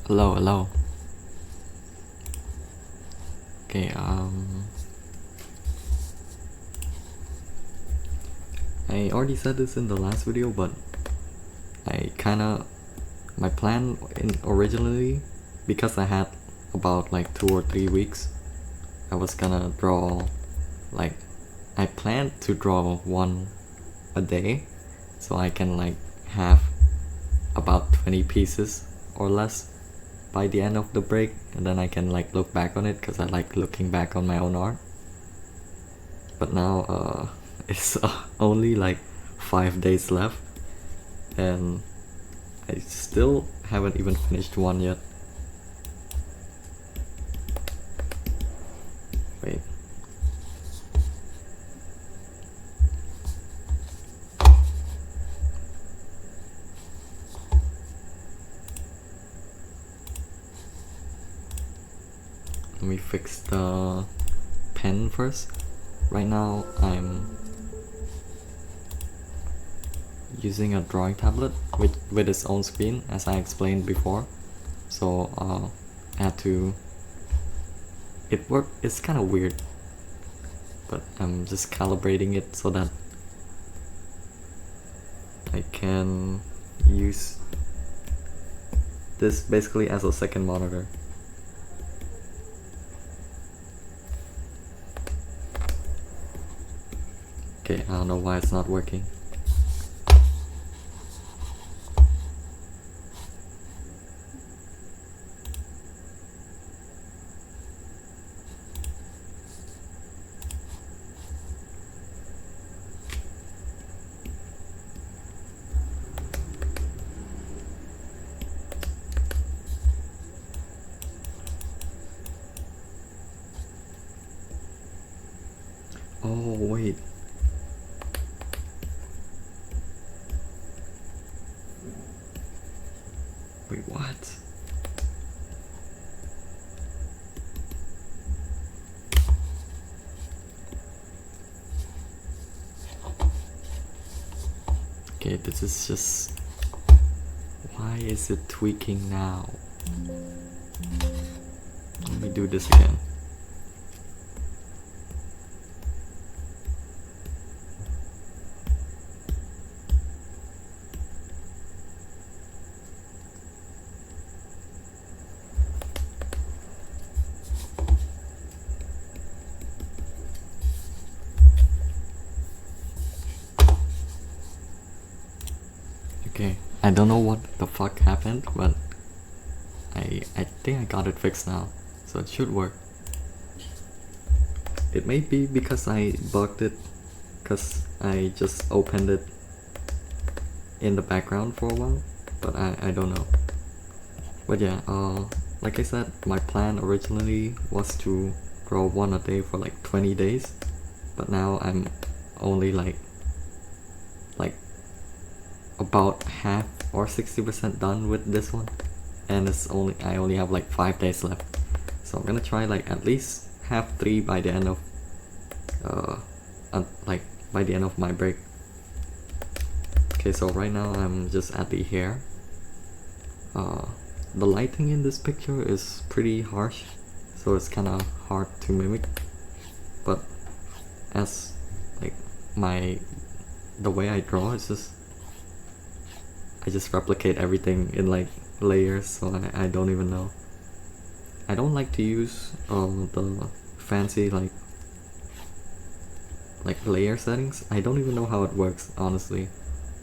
Hello, hello. Okay, I already said this in the last video, but my plan originally, because I had about like 2 or 3 weeks, I was gonna draw, like, I planned to draw one a day, so I can like have about 20 pieces or less by the end of the break, and then I can like look back on it, because I like looking back on my own art. But now it's only like 5 days left, and I still haven't even finished one yet. Wait. Let me fix the pen first. Right now I'm using a drawing tablet with its own screen, as I explained before. So I had to... It's kind of weird, but I'm just calibrating it so that I can use this basically as a second monitor. Okay, I don't know why it's not working. Oh, wait. Wait, what? Okay, this is just... Why is it tweaking now? Let me do this again. Okay, I don't know what the fuck happened, but I think I got it fixed now, so it should work. It may be because I bugged it, because I just opened it in the background for a while, but I don't know. But yeah, like I said, my plan originally was to draw one a day for like 20 days, but now I'm only like about half or 60% done with this one, and I only have like 5 days left, so I'm gonna try like at least have 3 by the end of by the end of my break. Okay, so right now I'm just at the hair. The lighting in this picture is pretty harsh, so it's kind of hard to mimic, but as like the way I draw is just I just replicate everything in like layers, so I don't even know. I don't like to use the fancy like layer settings. I don't even know how it works, honestly.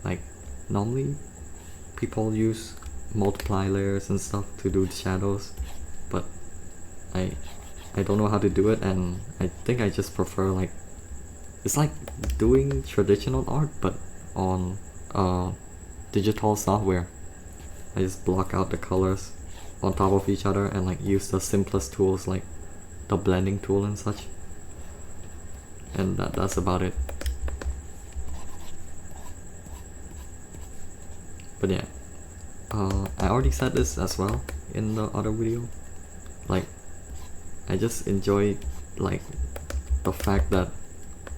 Like, normally people use multiply layers and stuff to do shadows, but I don't know how to do it, and I think I just prefer like, it's like doing traditional art but on digital software. I just block out the colors on top of each other and like use the simplest tools like the blending tool and such, and that's about it. But yeah, I already said this as well in the other video, like I just enjoy like the fact that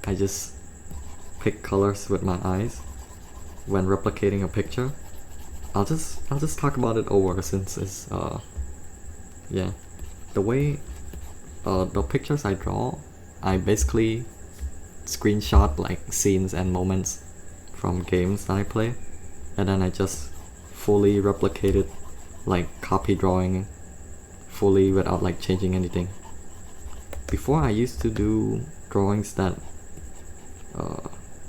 I just pick colors with my eyes when replicating a picture, I'll just talk about it over since it's yeah, the way the pictures I draw, I basically screenshot like scenes and moments from games that I play, and then I just fully replicate it, like copy drawing fully without like changing anything. Before I used to do drawings that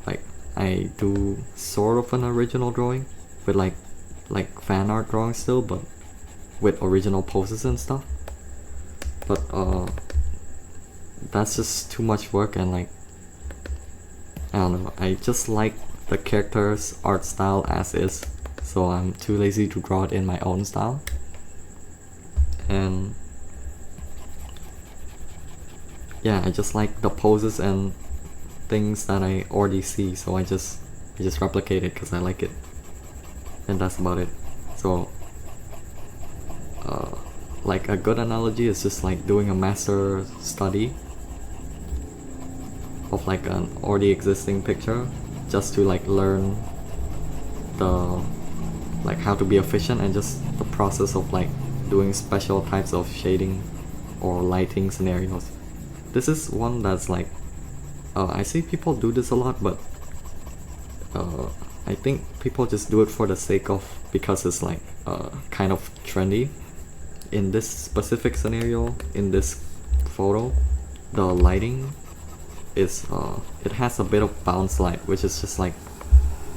like I do sort of an original drawing with like fan art drawing still, but with original poses and stuff. But that's just too much work, and like I don't know, I just like the character's art style as is, so I'm too lazy to draw it in my own style. And yeah, I just like the poses and things that I already see, so I just replicate it because I like it, and that's about it. So like a good analogy is just like doing a master study of like an already existing picture, just to like learn the like how to be efficient, and just the process of like doing special types of shading or lighting scenarios. This is one that's like I see people do this a lot, but I think people just do it for the sake of, because it's like kind of trendy. In this specific scenario, in this photo, the lighting is it has a bit of bounce light, which is just like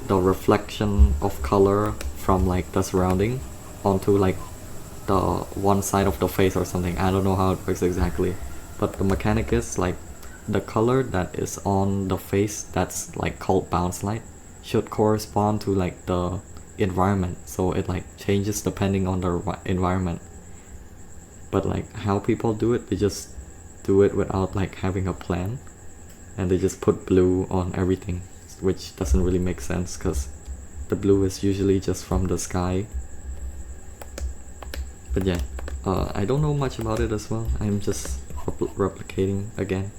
the reflection of color from like the surrounding onto like the one side of the face or something. I don't know how it works exactly, but the mechanic is like the color that is on the face that's like called bounce light should correspond to like the environment, so it like changes depending on the environment. But like how people do it, they just do it without like having a plan, and they just put blue on everything, which doesn't really make sense because the blue is usually just from the sky. But yeah, I don't know much about it as well. I'm just replicating again.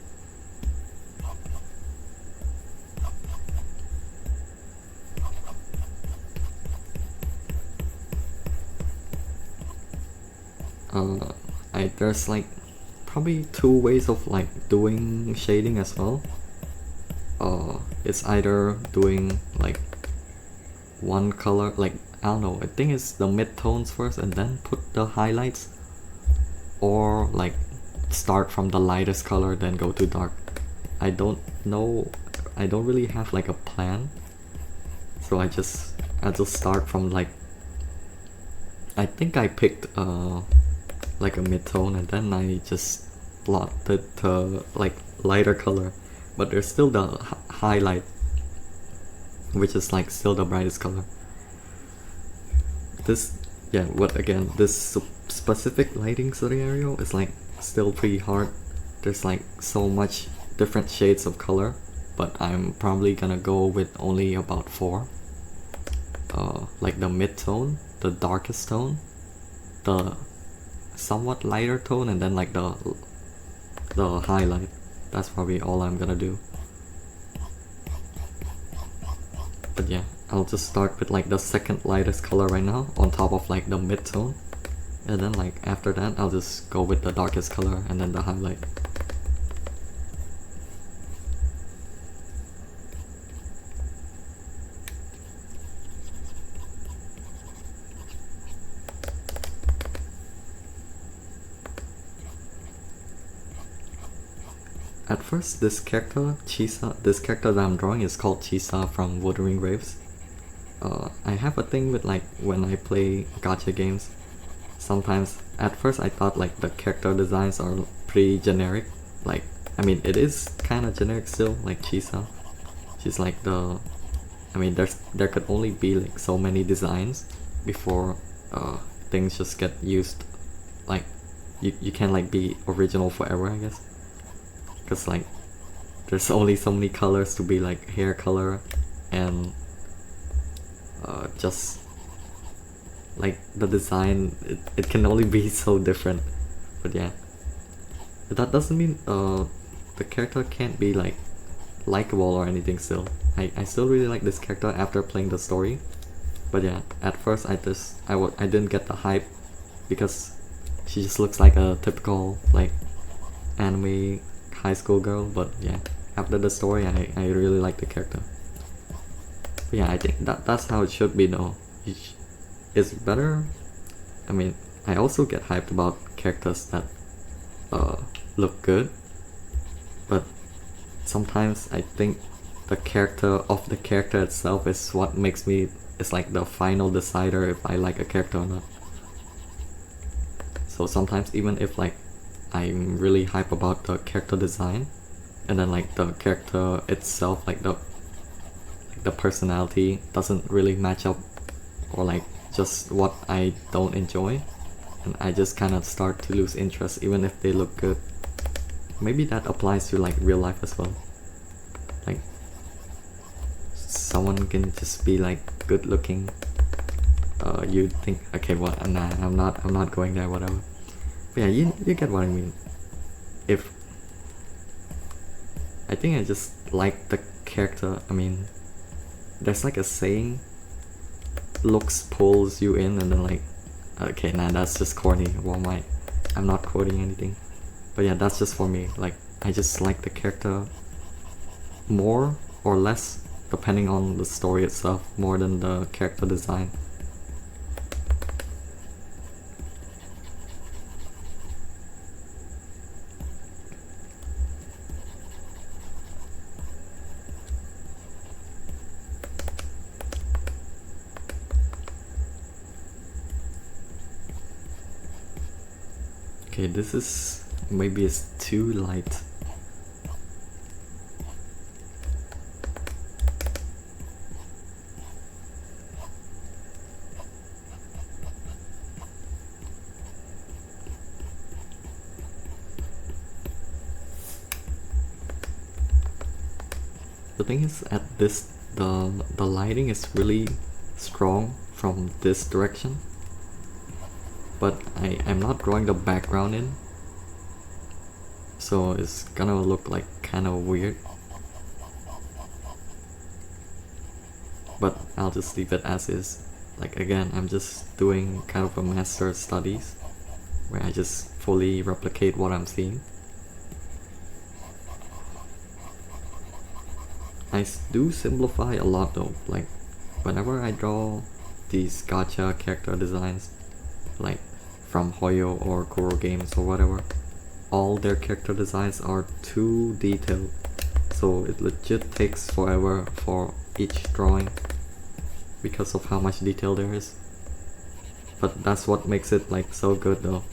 There's like probably two ways of like doing shading as well. It's either doing like one color, like I don't know, I think it's the mid-tones first and then put the highlights, or like start from the lightest color then go to dark. I don't know, I don't really have like a plan, so I just start from like, I think I picked like a mid-tone, and then I just blocked it to like lighter color, but there's still the highlight, which is like still the brightest color. This, yeah, what again, this specific lighting scenario is like still pretty hard. There's like so much different shades of color, but I'm probably gonna go with only about 4. Like the mid-tone, the darkest tone, the somewhat lighter tone, and then like the highlight. That's probably all I'm gonna do. But yeah, I'll just start with like the second lightest color right now on top of like the mid-tone, and then like after that I'll just go with the darkest color and then the highlight. At first, this character, Chisa, this character that I'm drawing is called Chisa from Wuthering. I have a thing with like when I play gacha games, sometimes at first I thought like the character designs are pretty generic. Like, I mean, it is kind of generic still, like Chisa. She's like the, I mean, there could only be like so many designs before things just get used. Like, you can't like be original forever, I guess. Because like there's only so many colors to be like hair color, and just like the design, it can only be so different. But yeah, but that doesn't mean the character can't be like likable or anything still. I still really like this character after playing the story. But yeah, at first I didn't get the hype because she just looks like a typical like anime high school girl. But yeah, after the story, I really like the character. But yeah, I think that's how it should be though. It's better. I mean, I also get hyped about characters that look good, but sometimes I think the character itself is what makes me. It's like the final decider if I like a character or not. So sometimes even if like I'm really hype about the character design, and then like the character itself, like the personality doesn't really match up, or like just what I don't enjoy, and I just kind of start to lose interest even if they look good. Maybe that applies to like real life as well. Like someone can just be like good looking. You think, okay, what? Nah, I'm not going there. Whatever. But yeah, you get what I mean. If I think I just like the character. I mean, there's like a saying, looks pulls you in, and then like, okay, nah, that's just corny. Well, I'm not quoting anything, but yeah, that's just for me. Like, I just like the character more or less depending on the story itself, more than the character design. Okay, this is maybe it's too light. The thing is, at this, the lighting is really strong from this direction, but I'm not drawing the background in, so it's gonna look like kind of weird. But I'll just leave it as is. Like, again, I'm just doing kind of a master studies where I just fully replicate what I'm seeing. I do simplify a lot though. Like, whenever I draw these gacha character designs, like from Hoyo or Kuro Games or whatever, all their character designs are too detailed, so it legit takes forever for each drawing because of how much detail there is. But that's what makes it like so good though.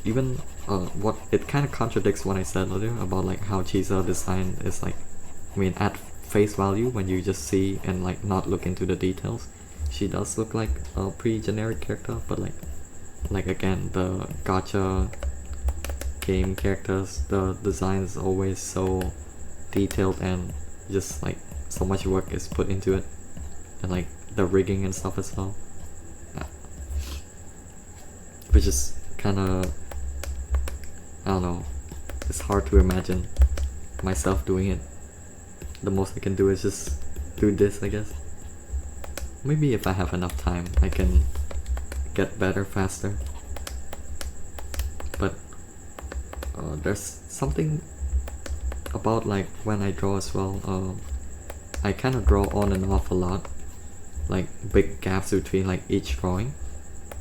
Even what it kind of contradicts what I said earlier about like how chisa design is like, I mean, at face value, when you just see and like not look into the details, she does look like a pretty generic character. But like again, the gacha game characters, the design is always so detailed, and just like so much work is put into it, and like the rigging and stuff as well. Yeah. Which is kind of, I don't know, it's hard to imagine myself doing it. The most I can do is just do this, I guess. Maybe if I have enough time, I can get better faster. But there's something about like when I draw as well. I kind of draw on and off a lot, like big gaps between like each drawing,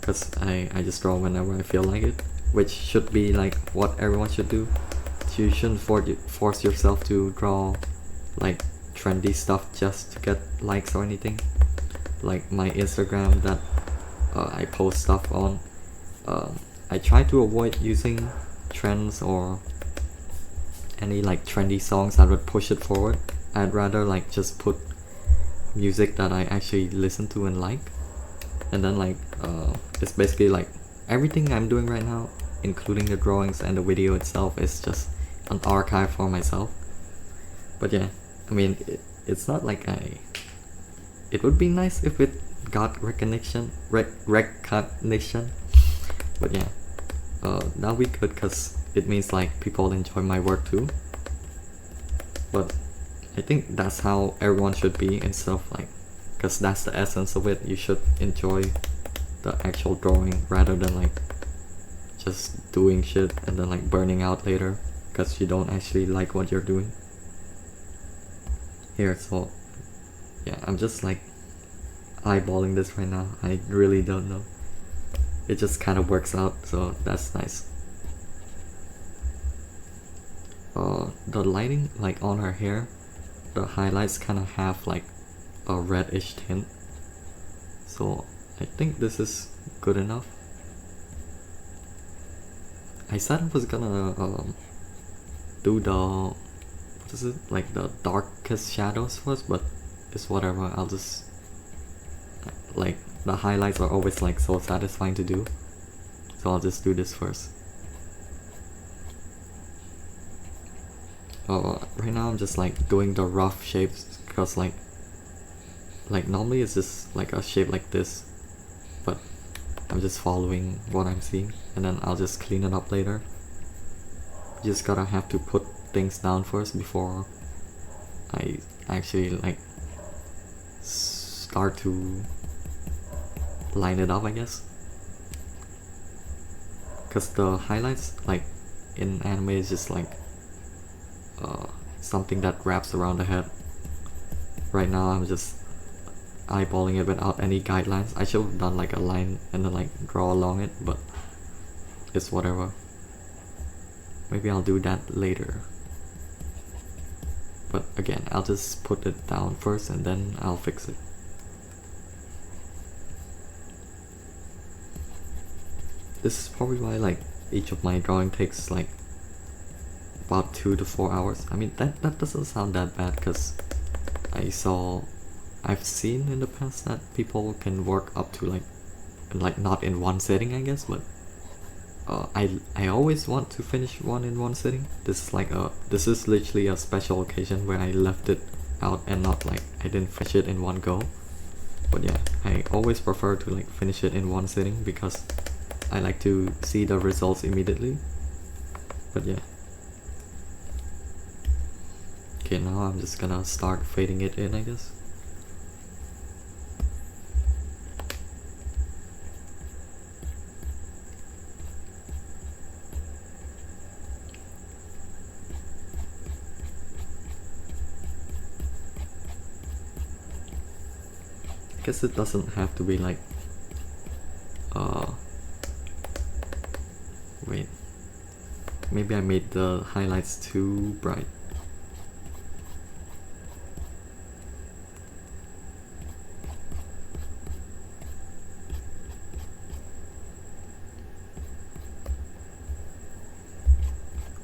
because I just draw whenever I feel like it, which should be like what everyone should do. You shouldn't force yourself to draw like trendy stuff just to get likes or anything. Like my Instagram that I post stuff on, I try to avoid using trends or any like trendy songs that would push it forward. I'd rather like just put music that I actually listen to and like, and then like it's basically like everything I'm doing right now, including the drawings and the video itself, is just an archive for myself. But yeah, I mean, it's not like it would be nice if it got recognition, recognition. But yeah, that'll be good because it means like people enjoy my work too. But I think that's how everyone should be, instead of like because that's the essence of it. You should enjoy the actual drawing rather than like just doing shit and then like burning out later because you don't actually like what you're doing. Here, so yeah, I'm just like eyeballing this right now. I really don't know. It just kind of works out, so that's nice. The lighting like on her hair, the highlights kind of have like a reddish tint, so I think this is good enough. I said I was gonna do the, what is it, like the darkest shadows first, but it's whatever. I'll just, like, the highlights are always like so satisfying to do, so I'll just do this first. Right now I'm just like doing the rough shapes because like normally it's just like a shape like this, but I'm just following what I'm seeing and then I'll just clean it up later. You just gotta have to put things down first before I actually like start to line it up, I guess. Because the highlights like in anime is just like something that wraps around the head. Right now I'm just eyeballing it without any guidelines. I should have done like a line and then like draw along it, but it's whatever. Maybe I'll do that later. But again, I'll just put it down first and then I'll fix it. This is probably why like each of my drawing takes like about 2 to 4 hours. I mean that doesn't sound that bad because I've seen in the past that people can work up to like not in one sitting, I guess, but I always want to finish one in one sitting. This is literally a special occasion where I left it out and not like I didn't finish it in one go. But yeah, I always prefer to like finish it in one sitting because I like to see the results immediately. But yeah. Okay, now I'm just gonna start fading it in, I guess. I guess it doesn't have to be like wait, maybe I made the highlights too bright.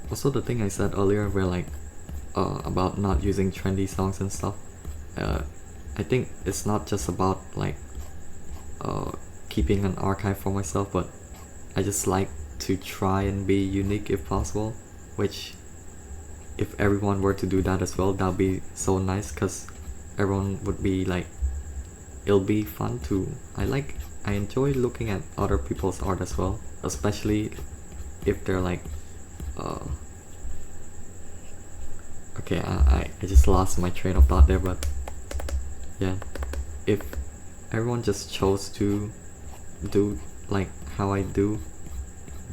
Also, the thing I said earlier where like about not using trendy songs and stuff, I think it's not just about like keeping an archive for myself, but I just like to try and be unique if possible, which if everyone were to do that as well, that'd be so nice because everyone would be like, it'll be fun to, I enjoy looking at other people's art as well, especially if they're like okay, I just lost my train of thought there, but yeah, if everyone just chose to do like how I do,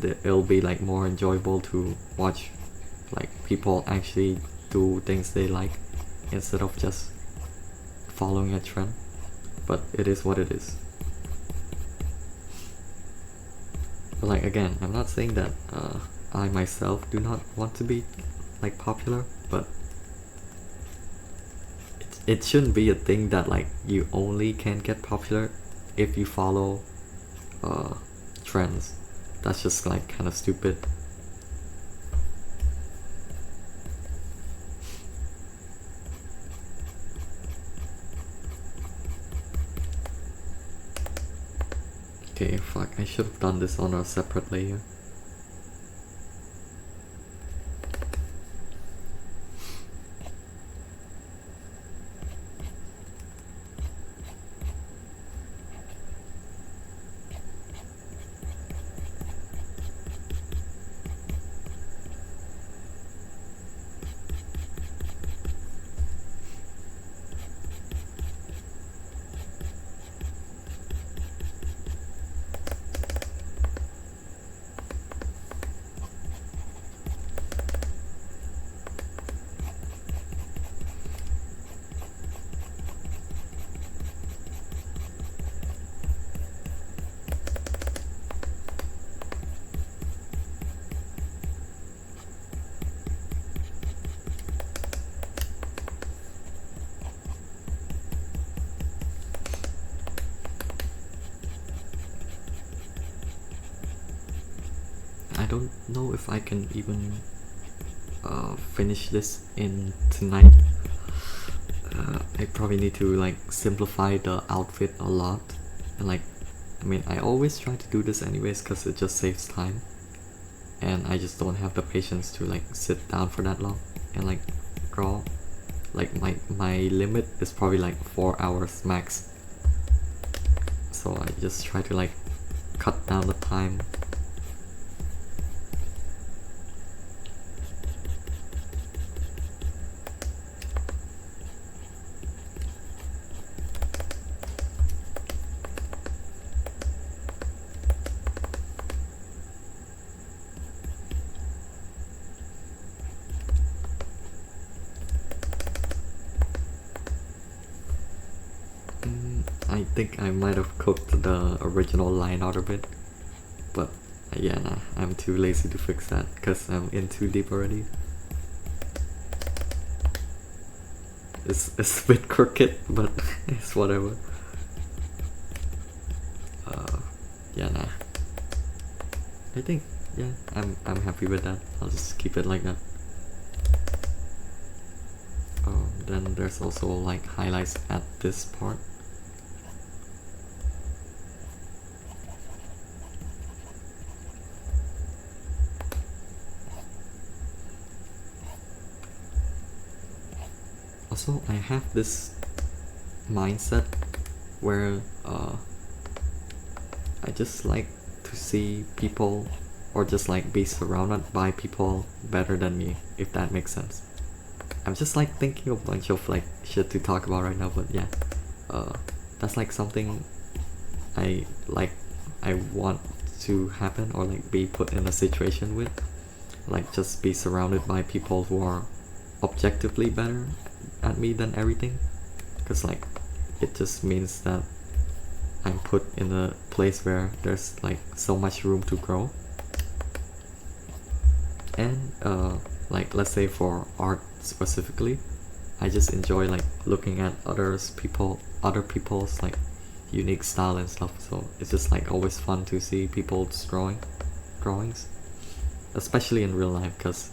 it'll be like more enjoyable to watch like people actually do things they like instead of just following a trend. But it is what it is. But like again, I'm not saying that I myself do not want to be like popular, but it shouldn't be a thing that like you only can get popular if you follow trends. That's just like kind of stupid. Okay, fuck, I should have done this on a separate layer. don't know if I can even finish this in tonight. I probably need to like simplify the outfit a lot, and like, I mean, I always try to do this anyways because it just saves time, and I just don't have the patience to like sit down for that long and like draw. Like my limit is probably like 4 hours max, so I just try to like cut down the time. I think I might have cooked the original line out a bit, but yeah, nah, I'm too lazy to fix that because I'm in too deep already. It's a bit crooked, but it's whatever. Yeah, nah. I think, yeah, I'm happy with that. I'll just keep it like that. Then there's also like highlights at this part. Also, I have this mindset where I just like to see people, or just like be surrounded by people better than me, if that makes sense. I'm just like thinking of a bunch of like shit to talk about right now, but yeah, that's like something I like, I want to happen, or like be put in a situation with, like just be surrounded by people who are objectively better at me than everything, because like it just means that I'm put in a place where there's like so much room to grow. And like, let's say for art specifically, I just enjoy like looking at other people's like unique style and stuff, so it's just like always fun to see people's drawings, especially in real life, because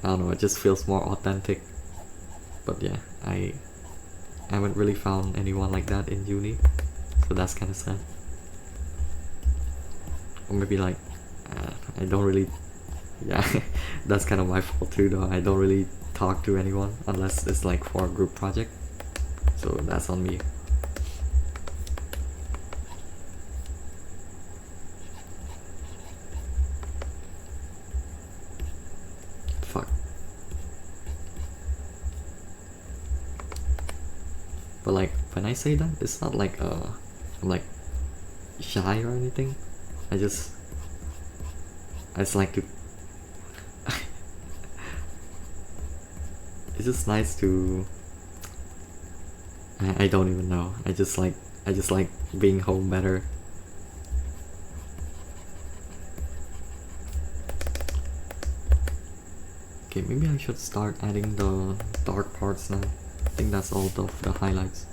I don't know, it just feels more authentic. But yeah, I haven't really found anyone like that in uni, so that's kind of sad. Or maybe like, I don't really, yeah, that's kind of my fault too though. I don't really talk to anyone unless it's like for a group project, so that's on me. Fuck. But like, when I say that, it's not like I'm like shy or anything. I just like to it's just nice to, I don't even know. I just like being home better. Okay, maybe I should start adding the dark parts now. I think that's all of the highlights.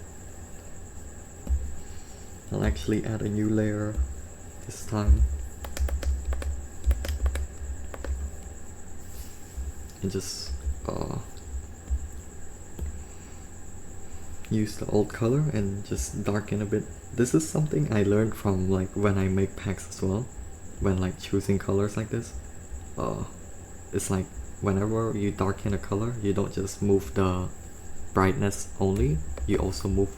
I'll actually add a new layer this time. And just use the old color and just darken a bit. This is something I learned from like when I make packs as well. When like choosing colors like this, it's like whenever you darken a color, you don't just move the brightness only, you also move,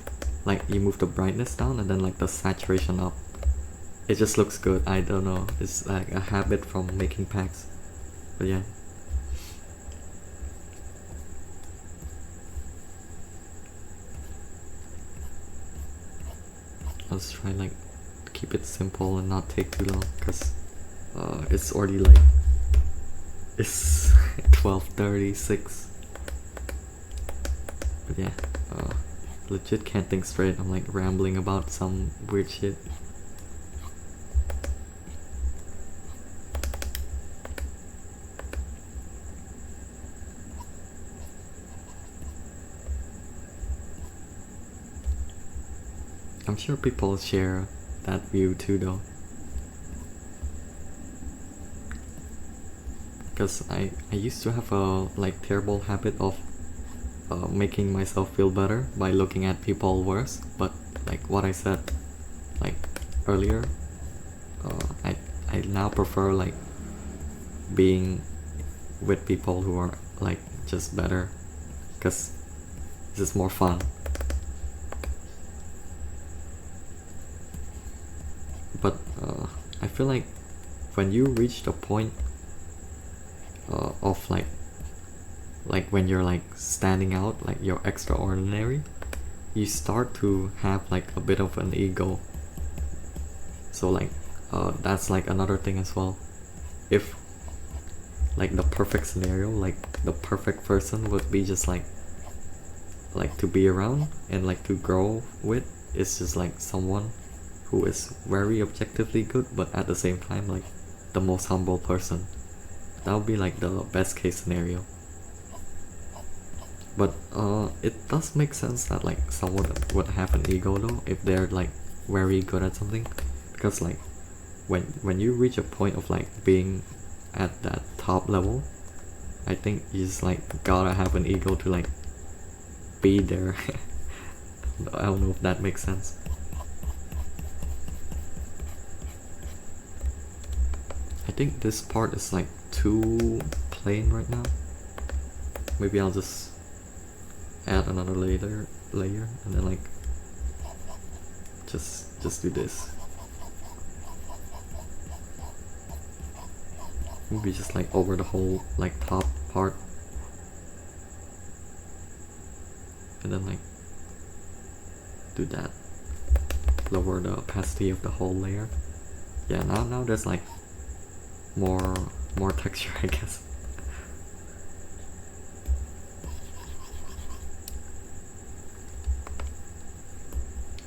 like you move the brightness down and then like the saturation up. It just looks good. I don't know, it's like a habit from making packs, but yeah. I'll just try like keep it simple and not take too long, because it's already like, it's 12:36. But yeah, legit can't think straight. I'm like rambling about some weird shit. I'm sure people share that view too though. because I used to have a like terrible habit of making myself feel better by looking at people worse. But like what I said like earlier, I now prefer like being with people who are like just better, because it's just more fun. But I feel like when you reach the point of like when you're like standing out, like you're extraordinary, you start to have like a bit of an ego. So like that's like another thing as well. If like the perfect scenario, like the perfect person would be just like to be around and like to grow with, is just like someone who is very objectively good but at the same time like the most humble person. That would be like the best case scenario. But it does make sense that like someone would have an ego though if they're like very good at something, because like when you reach a point of like being at that top level, I think you just like gotta have an ego to like be there. I don't know if that makes sense. I think this part is like too plain right now. Maybe I'll just add another layer and then like just do this. Maybe just like over the whole like top part, and then like do that. Lower the opacity of the whole layer. Yeah, now there's like more texture, I guess.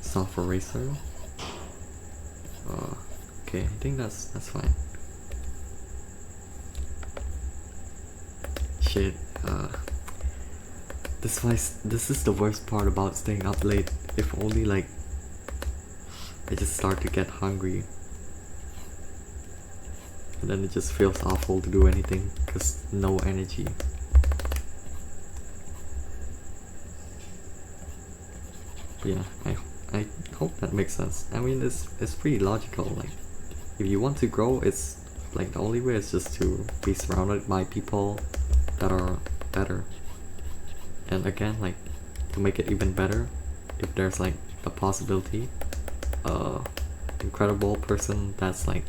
Soft eraser. Okay, I think that's fine. Shit. This is the worst part about staying up late. If only like I just start to get hungry, and then it just feels awful to do anything because no energy. But yeah, I hope that makes sense. I mean, it's pretty logical. Like, if you want to grow, it's like the only way is just to be surrounded by people that are better. And again, like, to make it even better, if there's like the possibility, incredible person that's like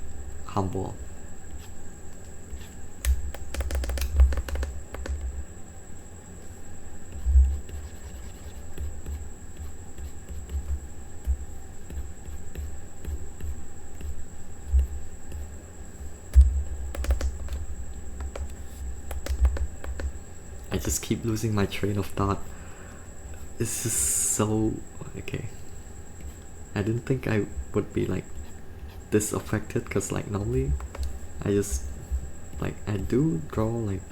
humble. I just keep losing my train of thought. It's just so okay. I didn't think I would be like this affected, because like normally I just like I do draw like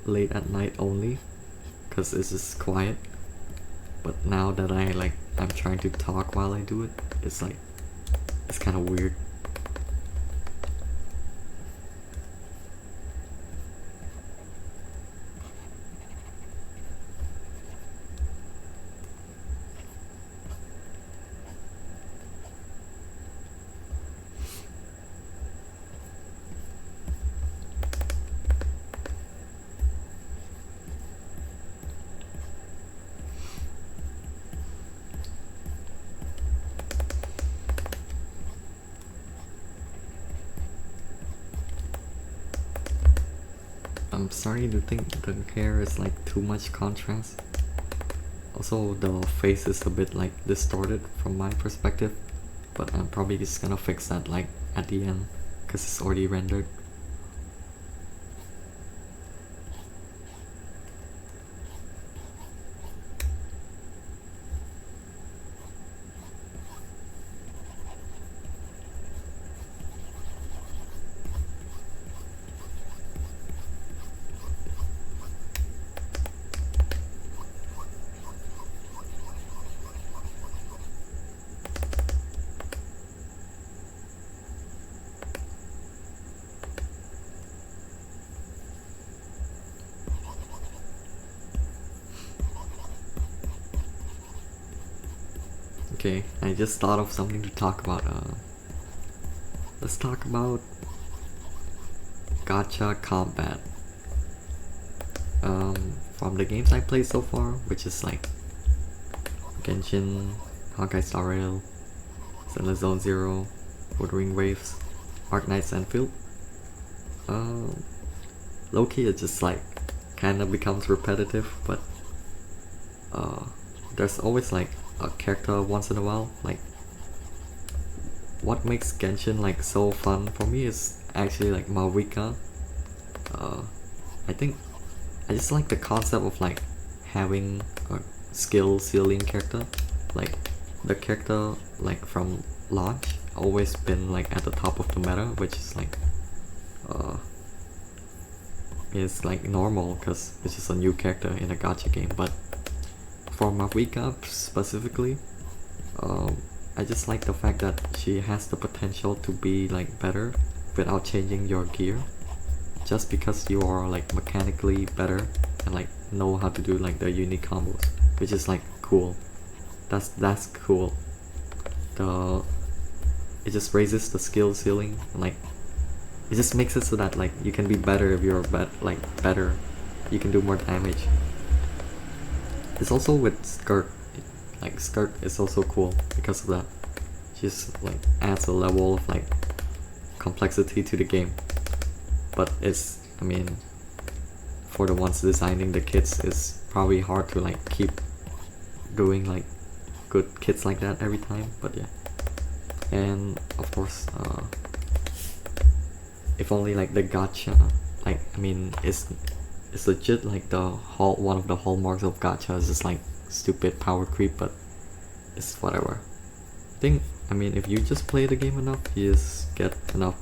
late at night only because it's just quiet. But now that I'm trying to talk while I do it, it's like it's kind of weird. I'm starting to think the hair is like too much contrast. Also, the face is a bit like distorted from my perspective, but I'm probably just gonna fix that like at the end because it's already rendered. Okay, I just thought of something to talk about. Let's talk about gacha combat. From the games I played so far, which is like Genshin, Honkai Star Rail, Zenless Zone Zero, Wuthering Waves, Arc Knight Sandfield. Low-key it just like kinda becomes repetitive, but there's always like a character once in a while. Like what makes Genshin like so fun for me is actually like Mavuika. I think I just like the concept of like having a skill ceiling character. Like the character like from launch always been like at the top of the meta, which is like is like normal because it's just a new character in a gacha game. But for Mavuika specifically, I just like the fact that she has the potential to be like better without changing your gear, just because you are like mechanically better and like know how to do like the unique combos, which is like cool. That's cool. It just raises the skill ceiling, and like it just makes it so that like you can be better if you're better. You can do more damage. It's also with Skirt. Like Skirt is also cool because of that. Just like adds a level of like complexity to the game. But it's, I mean, for the ones designing the kits, it's probably hard to like keep doing like good kits like that every time. But yeah, and of course, if only like the gacha, like I mean, it's legit like one of the hallmarks of gacha is just like stupid power creep, but it's whatever. I mean, if you just play the game enough, you just get enough,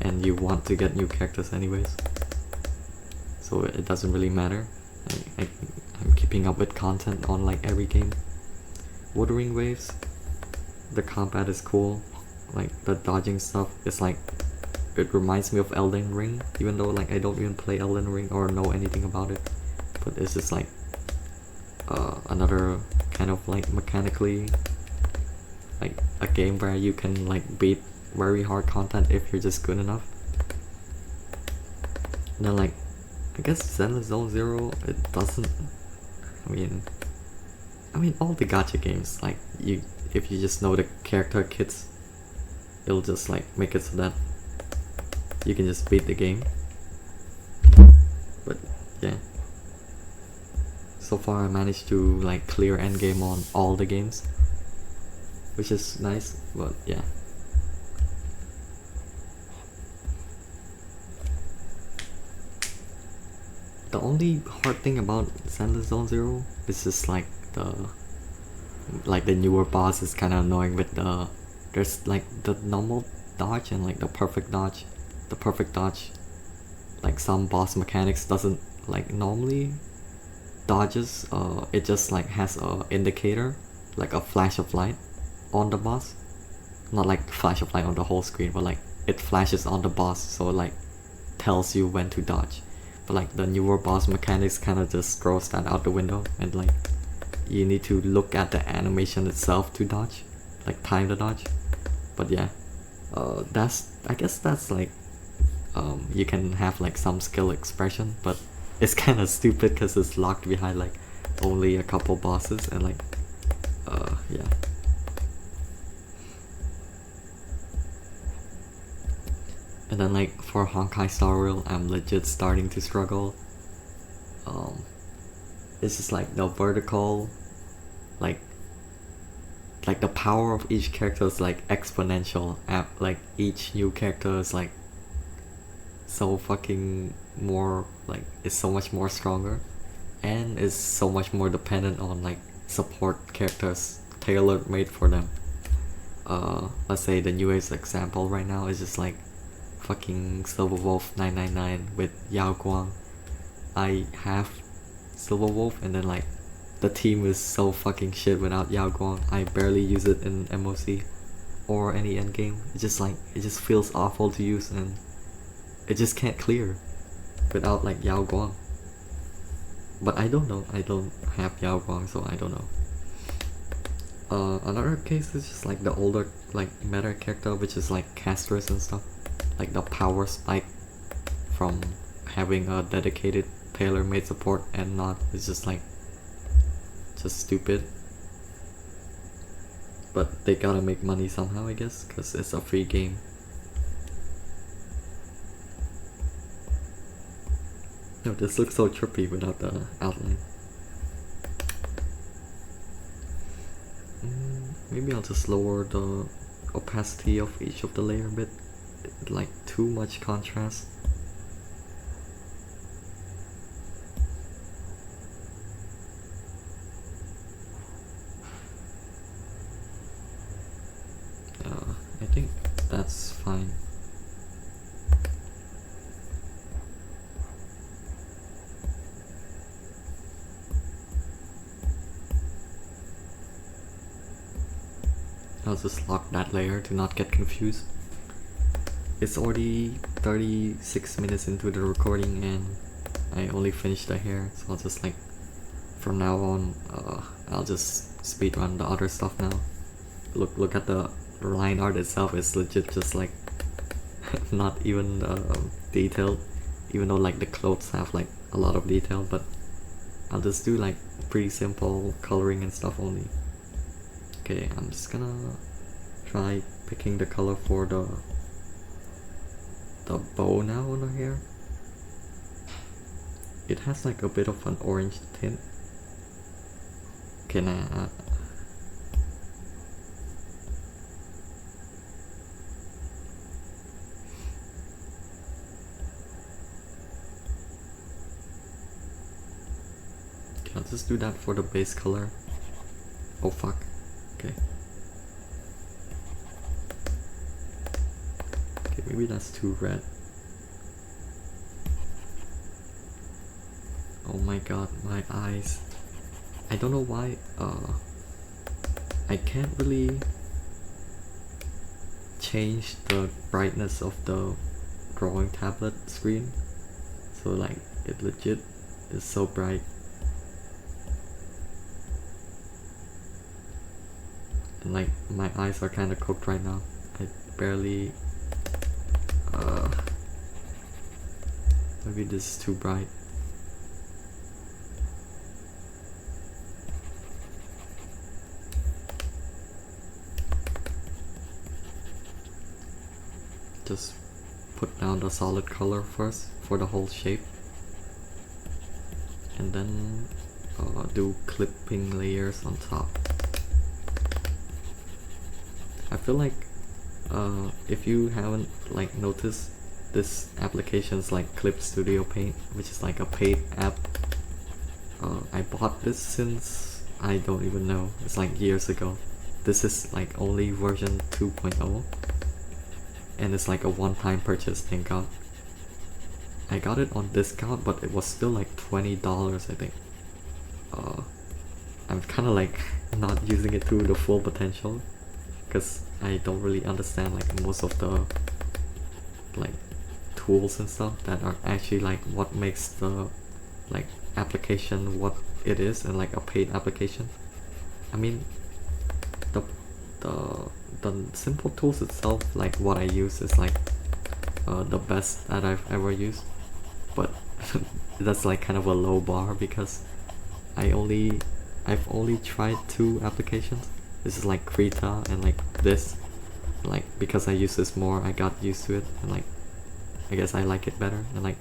and you want to get new characters anyways, so it doesn't really matter. I'm keeping up with content on like every game. Wuthering Waves, the combat is cool, like the dodging stuff is like, it reminds me of Elden Ring, even though like I don't even play Elden Ring or know anything about it, but it's just like another kind of like mechanically like a game where you can like beat very hard content if you're just good enough. And then like I guess Zenless Zone Zero, it doesn't, I mean all the gacha games, like if you just know the character kits, it'll just like make it so that you can just beat the game. But yeah, so far I managed to like clear endgame on all the games, which is nice. But yeah, the only hard thing about Zenless Zone Zero is just like the newer boss is kind of annoying with there's like the normal dodge and like the perfect dodge. The perfect dodge, like some boss mechanics doesn't like normally dodges, it just like has a indicator, like a flash of light on the boss, not like flash of light on the whole screen, but like it flashes on the boss, so it like tells you when to dodge. But like the newer boss mechanics kind of just throws that out the window, and like you need to look at the animation itself to dodge, like time the dodge. But yeah, I guess that's like you can have like some skill expression, but it's kind of stupid because it's locked behind like only a couple bosses, and like yeah. And then like for Honkai Star Rail, I'm legit starting to struggle. It's just like the vertical, like the power of each character is like exponential. Like each new character is like so fucking more, like it's so much more stronger, and is so much more dependent on like support characters tailor made for them. Let's say the newest example right now is just like fucking Silver Wolf 999 with Yao Guang. I have Silver Wolf, and then like the team is so fucking shit without Yao Guang. I barely use it in MOC or any endgame. It just feels awful to use, and it just can't clear without like Yao Guang. But I don't know, I don't have Yao Guang, so I don't know. Another case is just like the older like meta character, which is like casters and stuff, like the power spike from having a dedicated tailor-made support and not, it's just like just stupid. But they gotta make money somehow, I guess, because it's a free game. No, this looks so trippy without the outline. Maybe I'll just lower the opacity of each of the layer a bit. Like too much contrast. I think that's fine. I'll just lock that layer to not get confused. It's already 36 minutes into the recording and I only finished the hair, so I'll just like, from now on, I'll just speedrun the other stuff now. Look at the line art itself, it's legit just like not even detailed, even though like the clothes have like a lot of detail, but I'll just do like pretty simple coloring and stuff only. Okay, I'm just gonna try picking the color for the bow now on her hair. It has like a bit of an orange tint. Okay, now I'll just do that for the base color. Oh fuck. Okay. Okay, maybe that's too red. Oh my god, my eyes. I don't know why, I can't really change the brightness of the drawing tablet screen. So like, it legit is so bright. And like, my eyes are kinda cooked right now. I barely, maybe this is too bright. Just put down the solid color first for the whole shape. And then do clipping layers on top. I feel like if you haven't like noticed, this application's like Clip Studio Paint, which is like a paid app. I bought this since, I don't even know, it's like years ago. This is like only version 2.0 and it's like a one-time purchase, thank god. I got it on discount, but it was still like $20, I think. I'm kinda like not using it to the full potential, because I don't really understand like most of the like tools and stuff that are actually like what makes the like application what it is and like a paid application. I mean, the simple tools itself, like what I use is like the best that I've ever used, but that's like kind of a low bar because I've only tried 2 applications. This is like Krita and like this. Like, because I use this more, I got used to it and like I guess I like it better, and like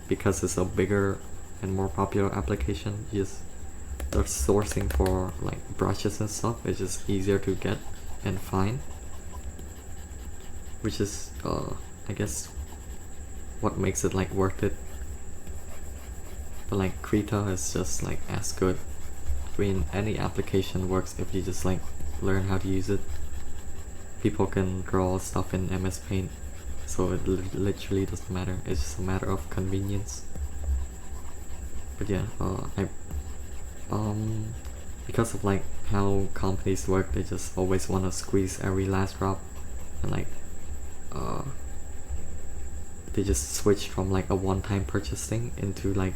because it's a bigger and more popular application, just the sourcing for like brushes and stuff is just easier to get and find, which is I guess what makes it like worth it. But like Krita is just like as good. I mean, any application works if you just like learn how to use it. People can draw stuff in MS Paint, so it literally doesn't matter. It's just a matter of convenience. But yeah, because of like how companies work, they just always want to squeeze every last drop, and like they just switch from like a one-time purchase thing into like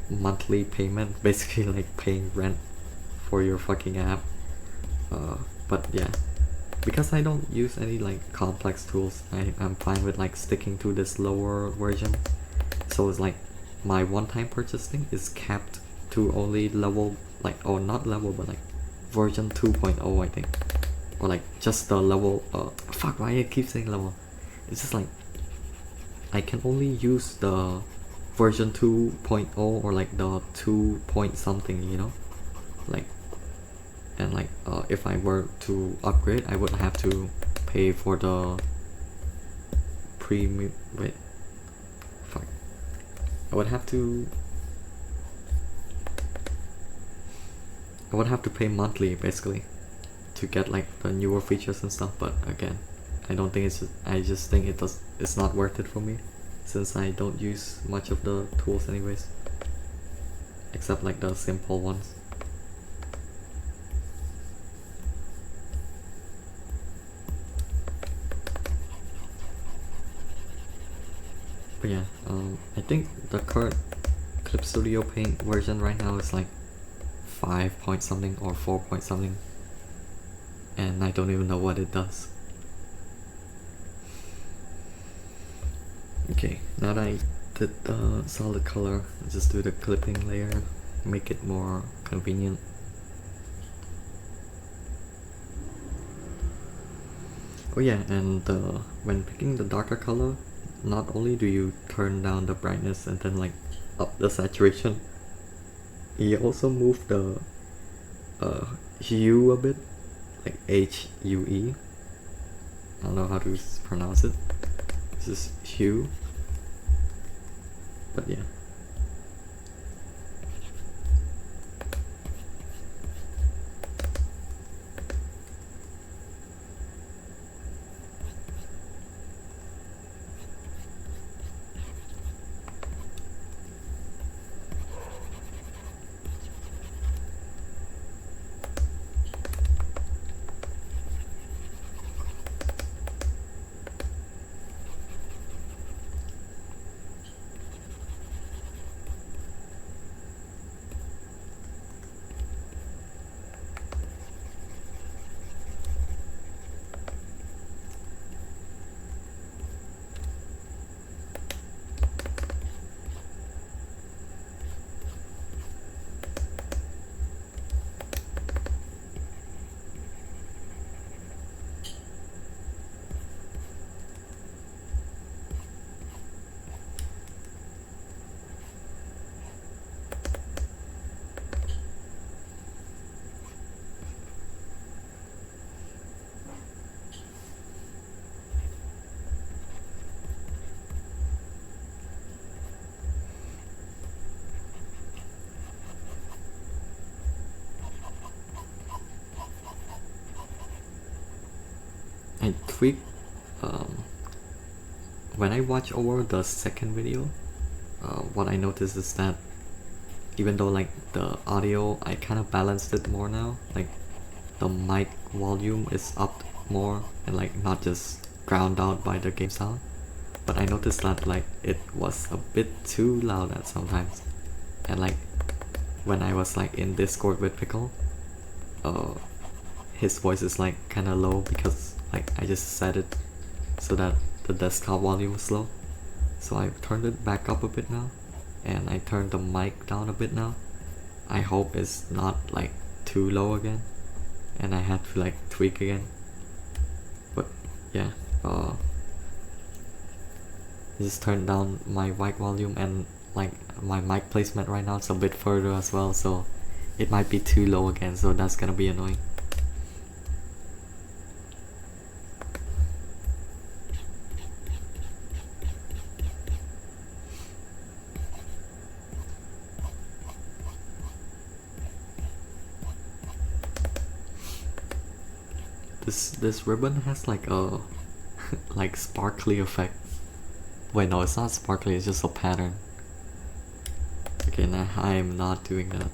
monthly payment, basically like paying rent for your fucking app. But yeah, because I don't use any like complex tools, I'm fine with like sticking to this lower version. So it's like my one-time purchasing is capped to only level, like, or not level, but like version 2.0, I think, or like just the level. Fuck, why I keep saying level? It's just like I can only use the version 2.0 or like the 2 point something, you know, like, and like if I were to upgrade, I would have to pay for the premium. Wait, fuck. I would have to. I would have to pay monthly basically to get like the newer features and stuff. But again, I don't think it's just, I just think it's not worth it for me, since I don't use much of the tools anyways, except like the simple ones. But yeah, I think the current Clip Studio Paint version right now is like 5 point something or 4 point something, and I don't even know what it does. Okay, now that I did the solid color, I'll just do the clipping layer, make it more convenient. Oh yeah, and when picking the darker color, not only do you turn down the brightness and then like up the saturation, you also move the hue a bit, like HUE. I don't know how to pronounce it. This is hue, but yeah. I tweak when I watch over the second video. What I noticed is that even though like the audio, I kind of balanced it more now. Like the mic volume is up more and like not just drowned out by the game sound. But I noticed that like it was a bit too loud at sometimes, and like when I was like in Discord with Pickle, his voice is like kind of low because like I just set it so that the desktop volume was low. So I turned it back up a bit now, and I turned the mic down a bit now. I hope it's not like too low again, and I had to like tweak again. But yeah, just turned down my mic volume, and like my mic placement right now is a bit further as well, so it might be too low again, so that's gonna be annoying. This ribbon has like a like sparkly effect. Wait, no, it's not sparkly, it's just a pattern. Okay, now I'm not doing that.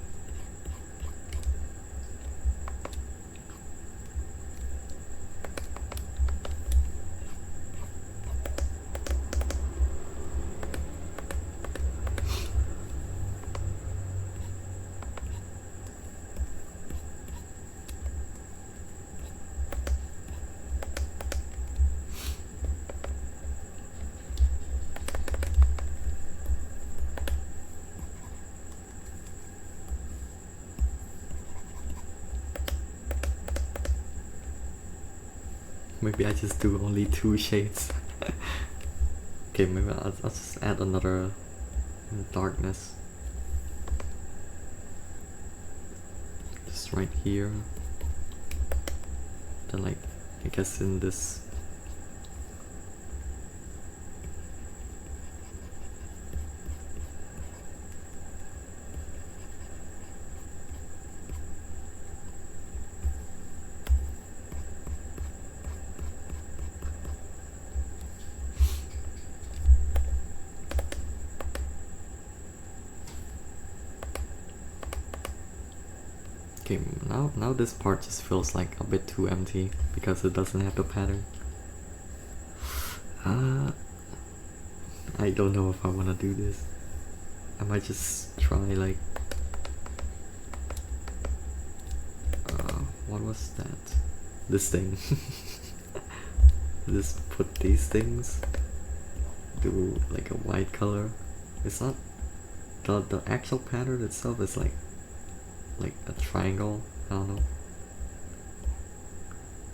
Maybe I just do only 2 shades. Okay, maybe I'll just add another darkness. Just right here. Then like, I guess in this. Okay, now this part just feels like a bit too empty because it doesn't have the pattern. I don't know if I wanna do this. I might just try like what was that? This thing. Just put these things. Do like a white color. It's not the actual pattern itself is like a triangle, I don't know.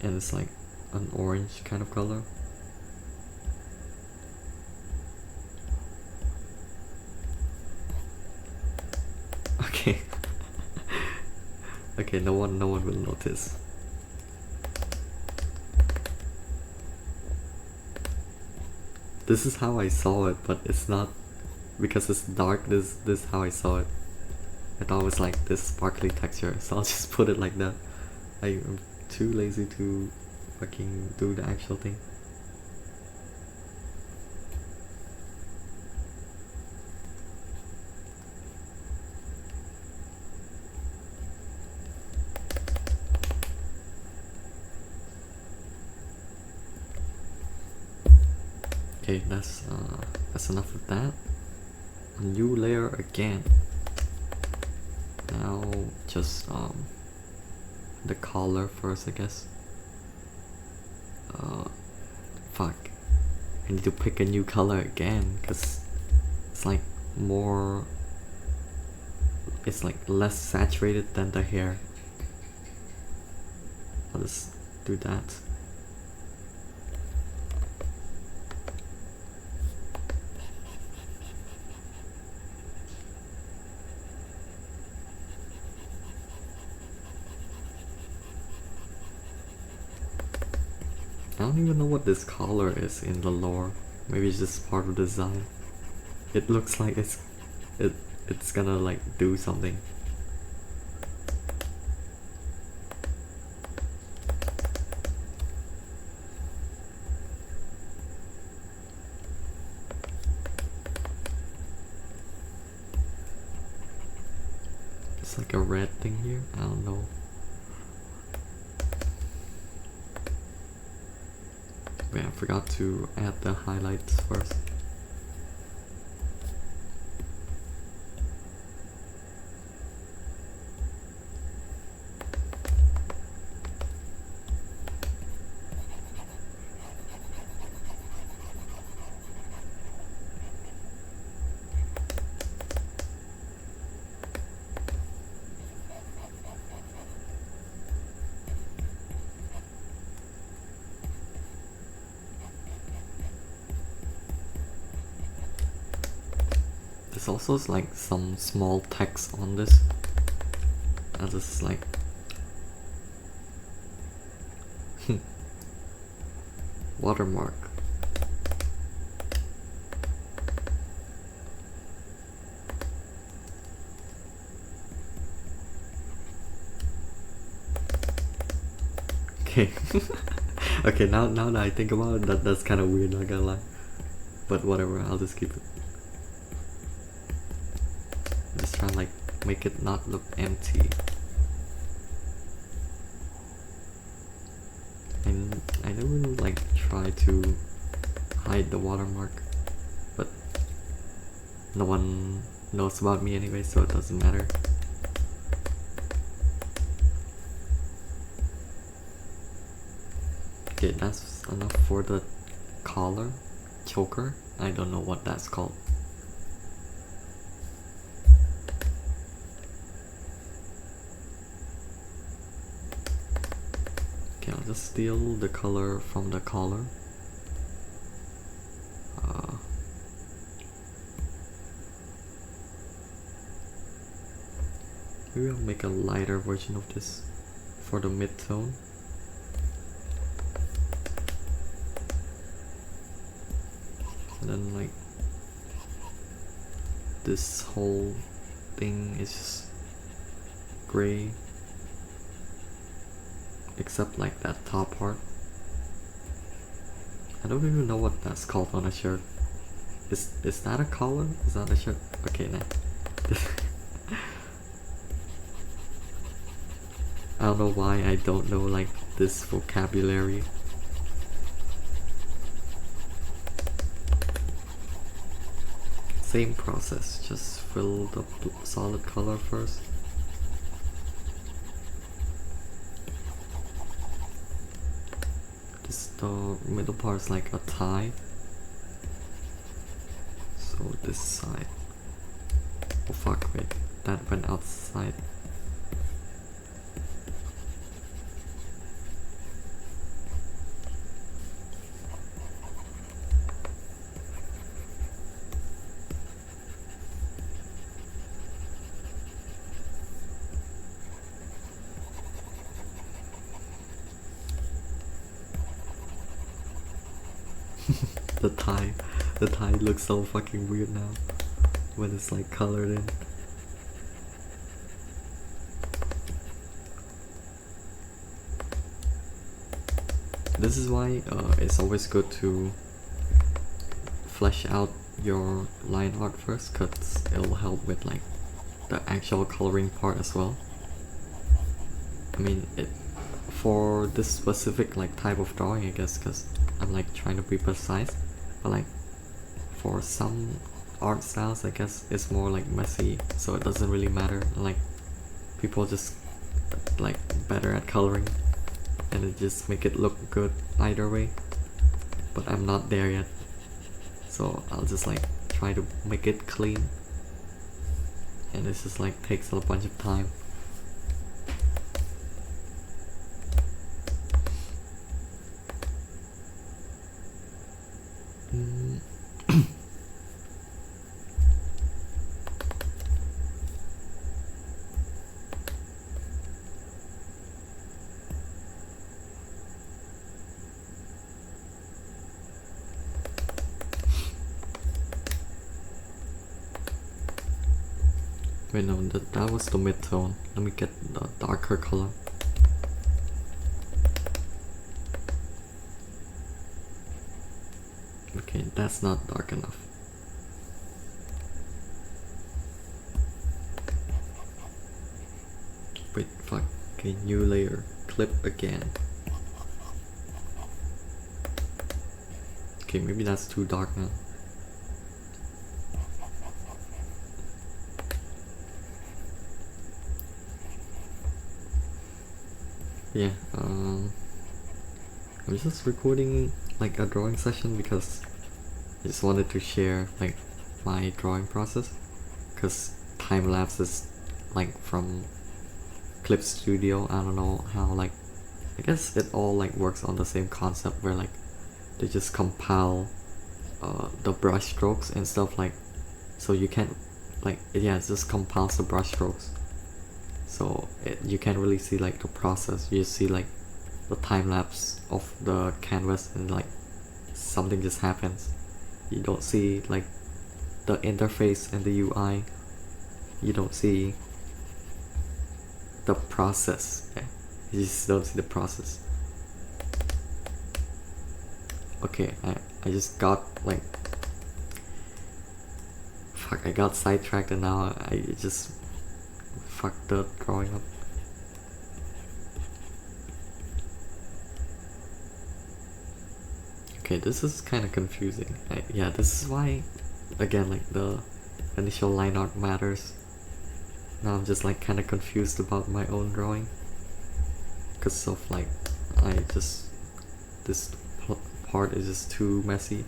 And it's like an orange kind of color. Okay. Okay, no one will notice. This is how I saw it, but it's not because it's dark. This is how I saw it. I thought it was like this sparkly texture, so I'll just put it like that. I'm too lazy to fucking do the actual thing. Okay, that's enough of that. A new layer again. Now just the color first, I guess. Fuck. I need to pick a new color again because it's like more. It's like less saturated than the hair. I'll just do that. I don't even know what this color is in the lore. Maybe it's just part of the design. It looks like it's gonna like do something. It's like a red thing here. I don't know. Wait, I forgot to add the highlights first. There's also like some small text on this. And this is like watermark. Okay. Okay, now that I think about it, that's kind of weird, not gonna lie. But whatever, I'll just keep it. Just try to like make it not look empty. And I never like try to hide the watermark, but no one knows about me anyway, so it doesn't matter. Okay, that's enough for the collar, choker. I don't know what that's called. steal the color from the collar. Maybe I'll make a lighter version of this for the mid-tone. And then like this whole thing is just gray, except like that top part. I don't even know what that's called on a shirt. Is that a collar? Is that a shirt? Okay, nah. I don't know why I don't know like this vocabulary. Same process, just fill the solid color first. The middle part is like a tie. So this side. Oh fuck, wait, that went outside. The tie looks so fucking weird now when it's like colored in. This is why it's always good to flesh out your line art first, cause it'll help with like the actual coloring part as well. I mean, for this specific like type of drawing, I guess, cause I'm like trying to be precise, but like for some art styles, I guess it's more like messy, so it doesn't really matter. Like people just like better at coloring, and it just make it look good either way. But I'm not there yet, so I'll just like try to make it clean, and this just like takes a bunch of time. Wait, no, that was the mid-tone. Let me get the darker color. Okay, that's not dark enough. Wait, fuck. Okay, new layer. Clip again. Okay, maybe that's too dark now. Yeah, I'm just recording like a drawing session because I just wanted to share like my drawing process, because time lapse is like from Clip Studio. I don't know how, like I guess it all like works on the same concept where like they just compile the brush strokes and stuff, like so you can't like it just compiles the brush strokes. So you can't really see like the process. You just see like the time lapse of the canvas, and like something just happens. You don't see like the interface and the UI. You don't see the process. Yeah. You just don't see the process. Okay, I just got like fuck, I got sidetracked and now I just fucked the drawing up. Okay, this is kind of confusing. Yeah, this is why, again, like the initial line art matters. Now I'm just like kind of confused about my own drawing, because of like this part is just too messy.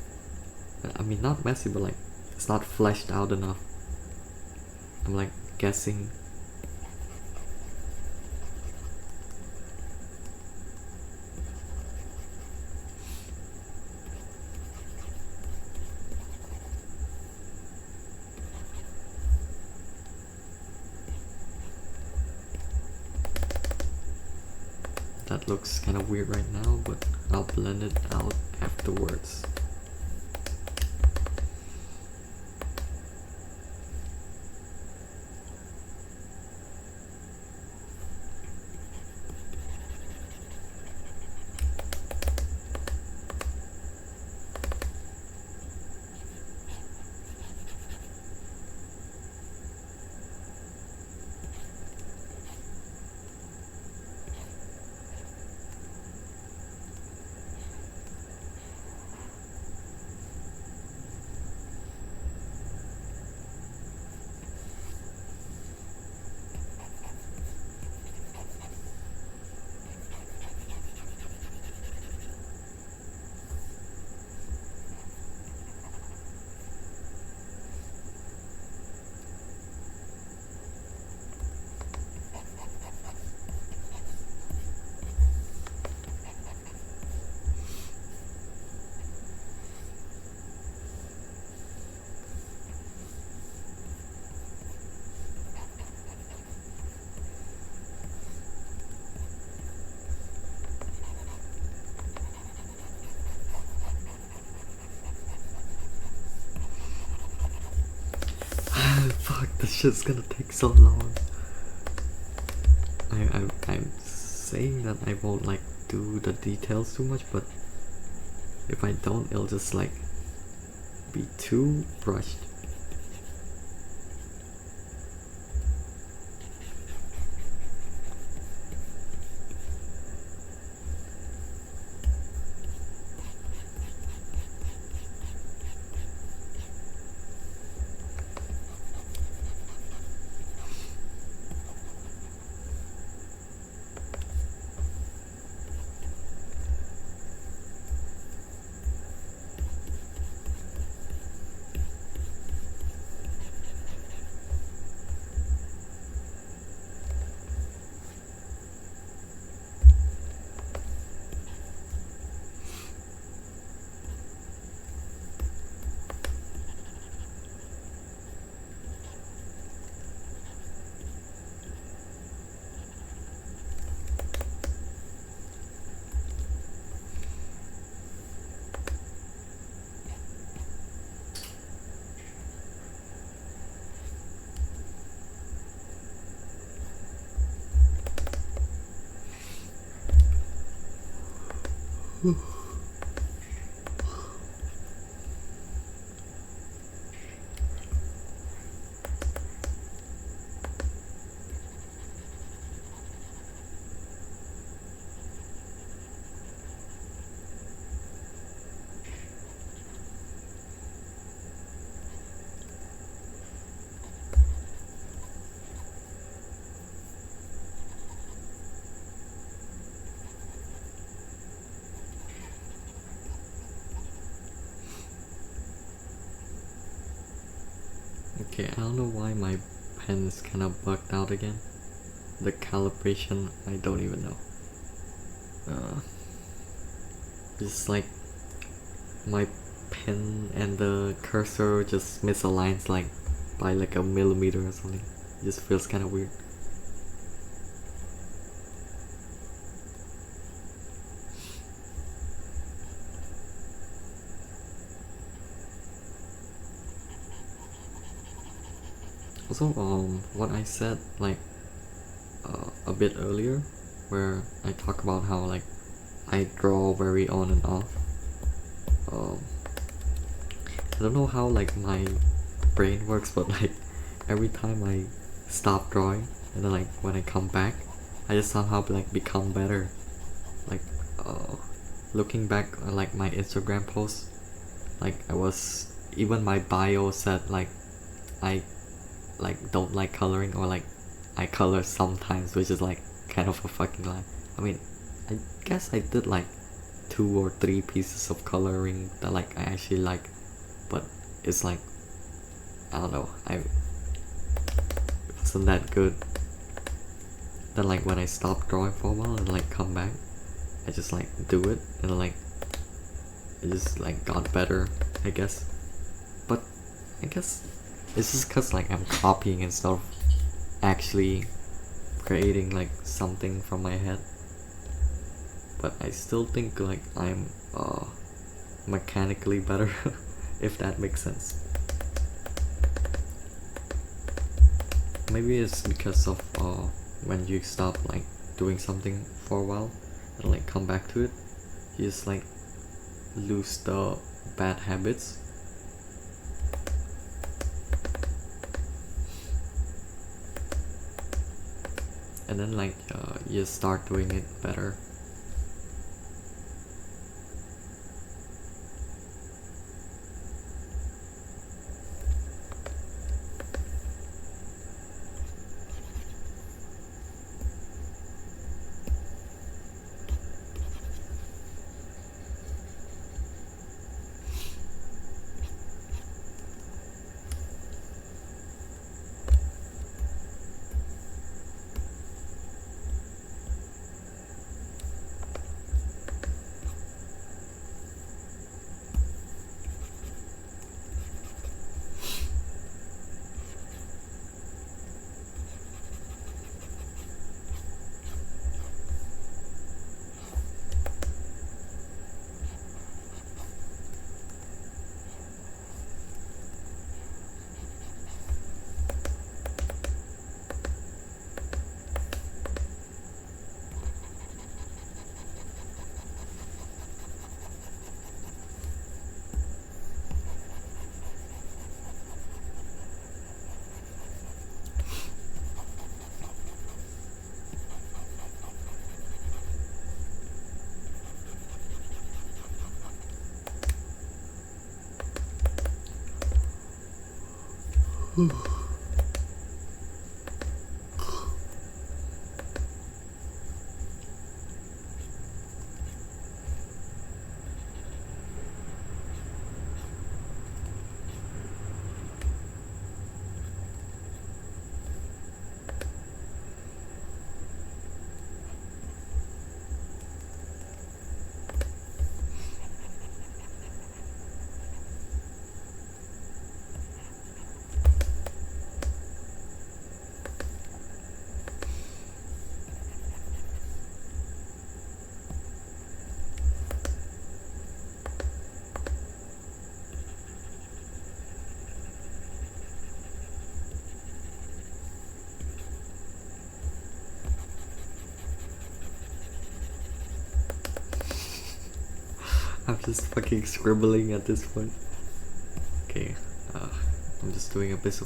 I mean, not messy, but like it's not fleshed out enough. I'm like guessing. that looks kind of weird right now, but I'll blend it out afterwards. Fuck, this shit's gonna take so long. I'm saying that I won't like do the details too much, but if I don't, it'll just like be too brushed. Okay, I don't know why my pen is kind of bugged out again. The calibration, I don't even know. It's like my pen and the cursor just misaligns like by like a millimeter or something. It just feels kind of weird. Also, what I said like a bit earlier, where I talk about how like I draw very on and off. I don't know how like my brain works, but like every time I stop drawing and then like when I come back, I just somehow like become better. Like looking back at like my Instagram posts, like I was, even my bio said like I like don't like coloring, or like I color sometimes, which is like kind of a fucking lie. I mean, I guess I did like 2 or 3 pieces of coloring that like I actually like, but it's like, I don't know, it wasn't that good. Then like when I stopped drawing for a while and like come back, I just like do it and like it just like got better, I guess. But I guess it's just cause like I'm copying instead of actually creating like something from my head. but I still think like I'm mechanically better, if that makes sense. Maybe it's because of when you stop like doing something for a while and like come back to it, you just like lose the bad habits. And then like you start doing it better. I'm just fucking scribbling at this point. Okay, I'm just doing a bit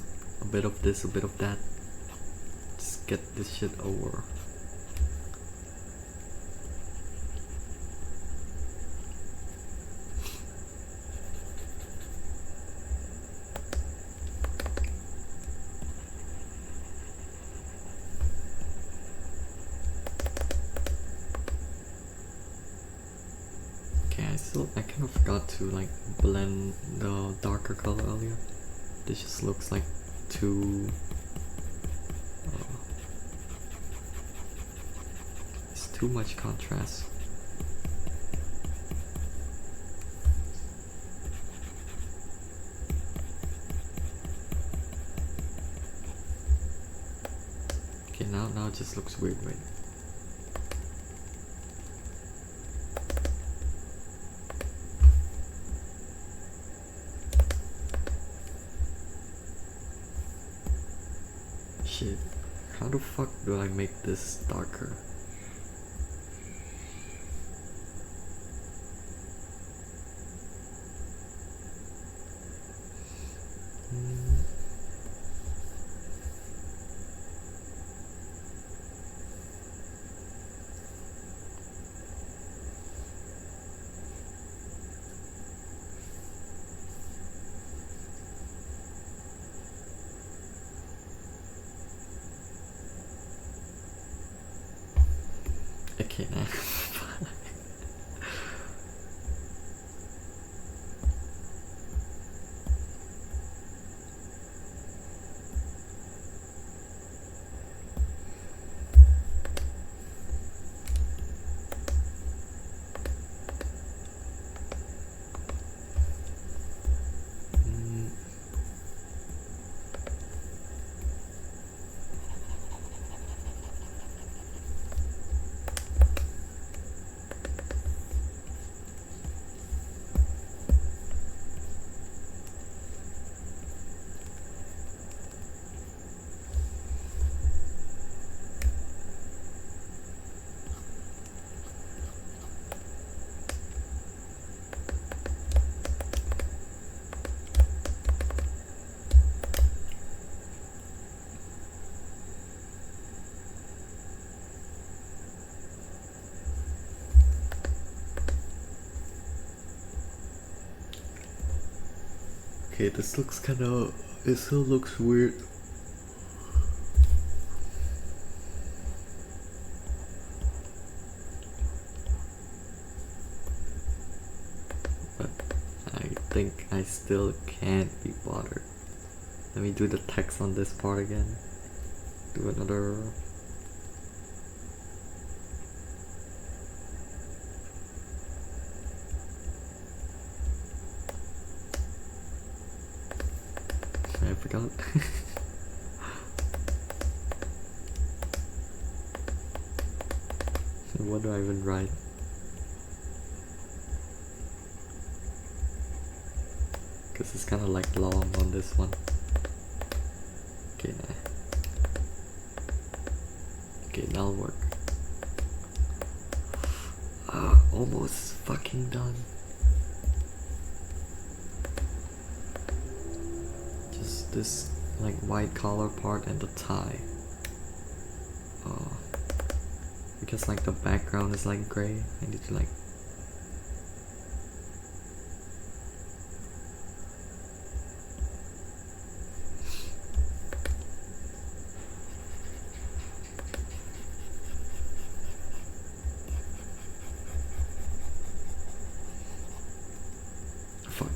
of this, a bit of that. Just get this shit over. I kind of forgot to like blend the darker color earlier. This just looks like too it's too much contrast. Okay, now it just looks weird, right? Shit, how the fuck do I make this darker? Okay, now. Okay, this looks kinda... It still looks weird. But I think I still can't be bothered. Let me do the text on this part again. Do another... I forgot. What do I even write? Cause it's kinda like long on this one. Okay, okay, that'll work. Almost fucking done. Just this like white collar part and the tie. Because like the background is like gray, I need to like... Fuck.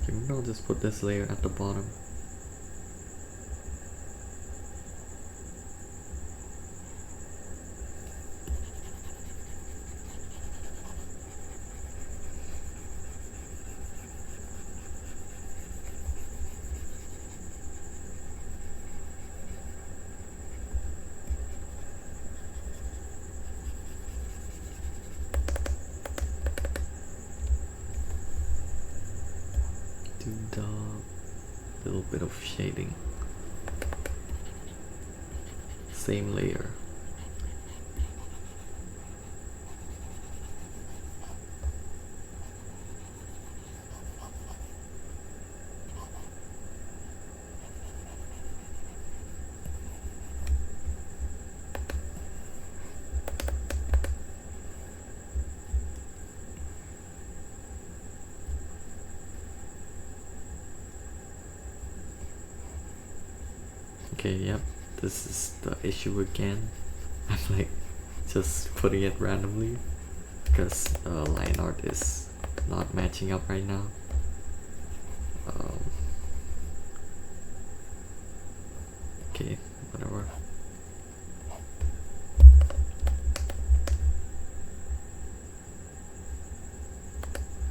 Okay, maybe I'll just put this layer at the bottom. Do the little bit of shading. Same layer. Okay, yep, this is the issue again. I'm like just putting it randomly because line art is not matching up right now. Okay, whatever.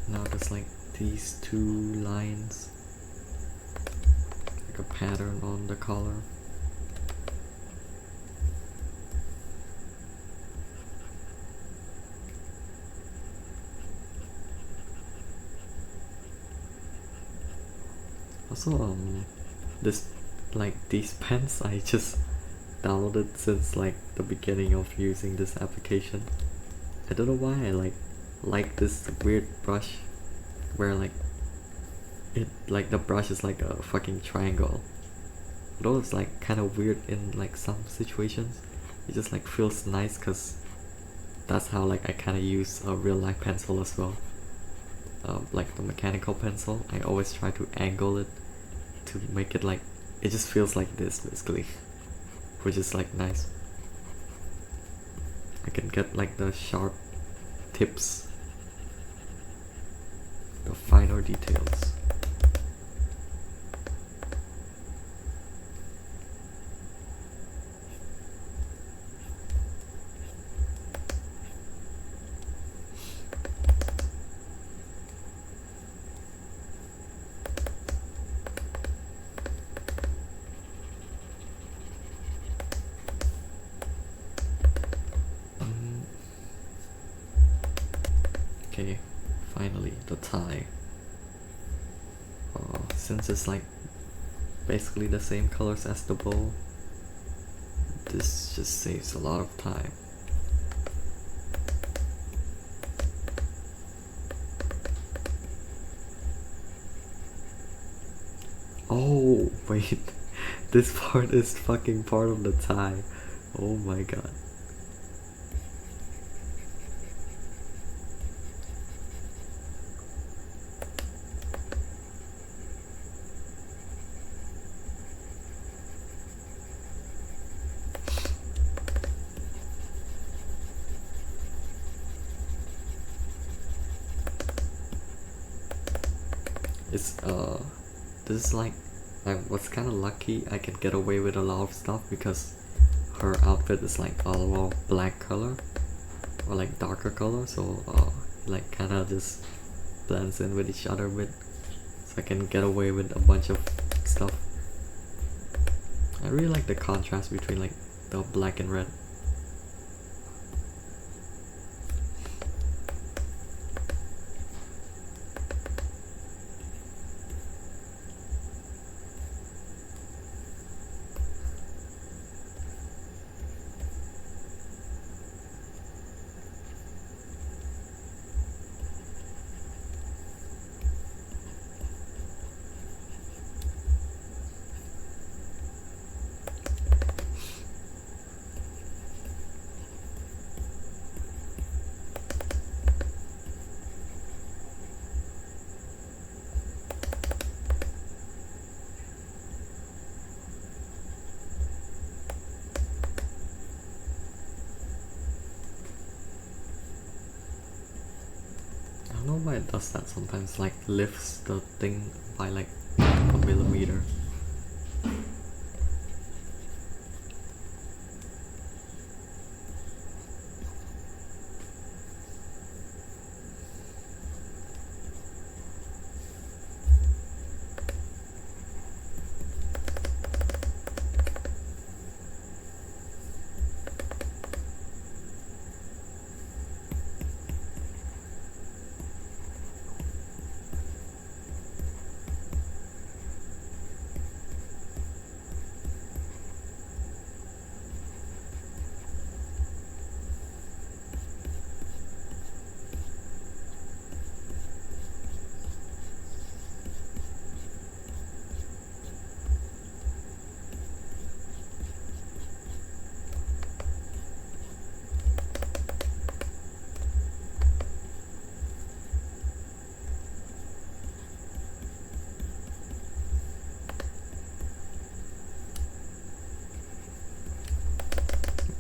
Now there's like these two lines, like a pattern on the collar. Also, this, like these pens I just downloaded since like the beginning of using this application. I don't know why I like this weird brush where like the brush is like a fucking triangle. Although it's like kind of weird in like some situations, it just like feels nice because that's how like I kind of use a real life pencil as well. Like the mechanical pencil, I always try to angle it to make it like, it just feels like this basically, which is like nice. I can get like the sharp tips, the finer details. Okay, finally the tie. Since it's like basically the same colors as the bowl, this just saves a lot of time. Oh wait, this part is fucking part of the tie. Oh my god. It's this is like, I was kind of lucky I could get away with a lot of stuff because her outfit is like all black color or like darker color, so like kind of just blends in with each other a bit, so I can get away with a bunch of stuff. I really like the contrast between like the black and red. I don't know why it does that sometimes, like lifts the thing by like a millimeter.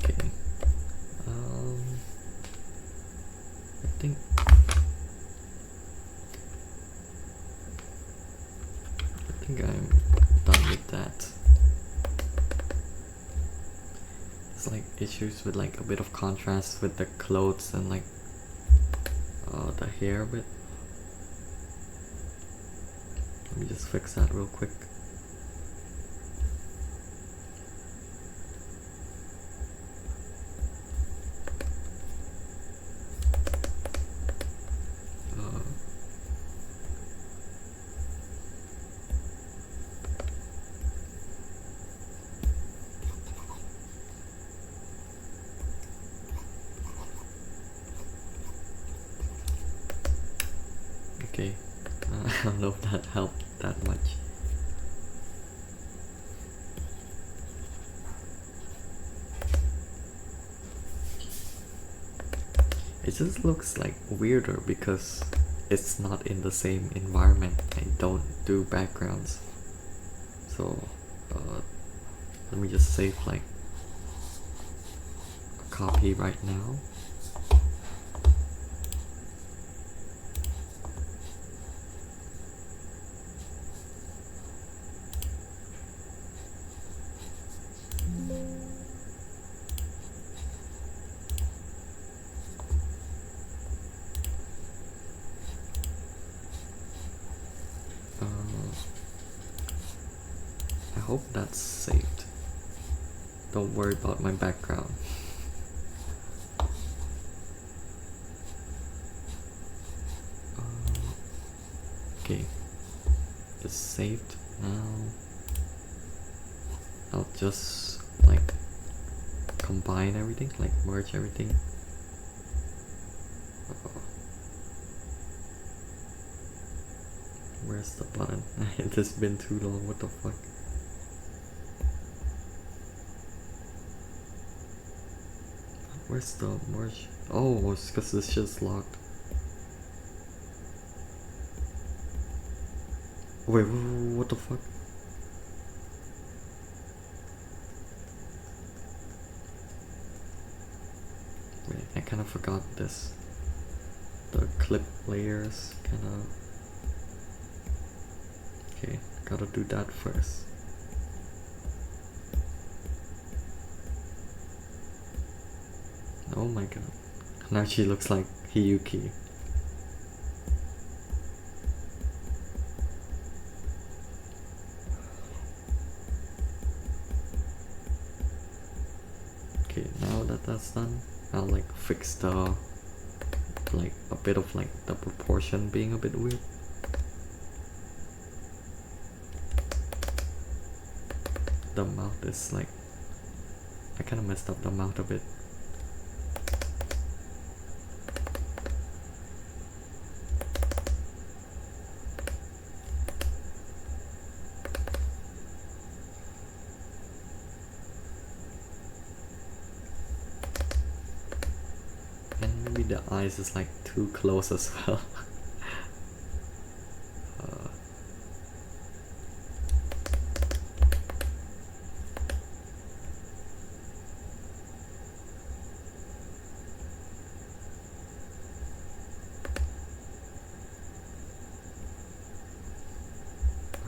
Okay. I think I'm done with that. It's like issues with like a bit of contrast with the clothes and like the hair a bit. Let me just fix that real quick. Okay, I don't know if that helped that much. It just looks like weirder because it's not in the same environment. I don't do backgrounds. So let me just save like a copy right now. I hope that's saved. Don't worry about my background. Okay, it's saved now. I'll just like combine everything, like merge everything. Where's the button? It has been too long, what the fuck? Where's the merge? Oh, it's because this shit's locked. Wait, what the fuck? Wait, I kind of forgot this. The clip layers kind of. Okay, gotta do that first. Oh my god. Now she looks like Hiyuki. Okay, now that that's done, I'll like fix the like a bit of like the proportion being a bit weird. The mouth is like, I kinda messed up the mouth a bit. And maybe the eyes is like too close as well.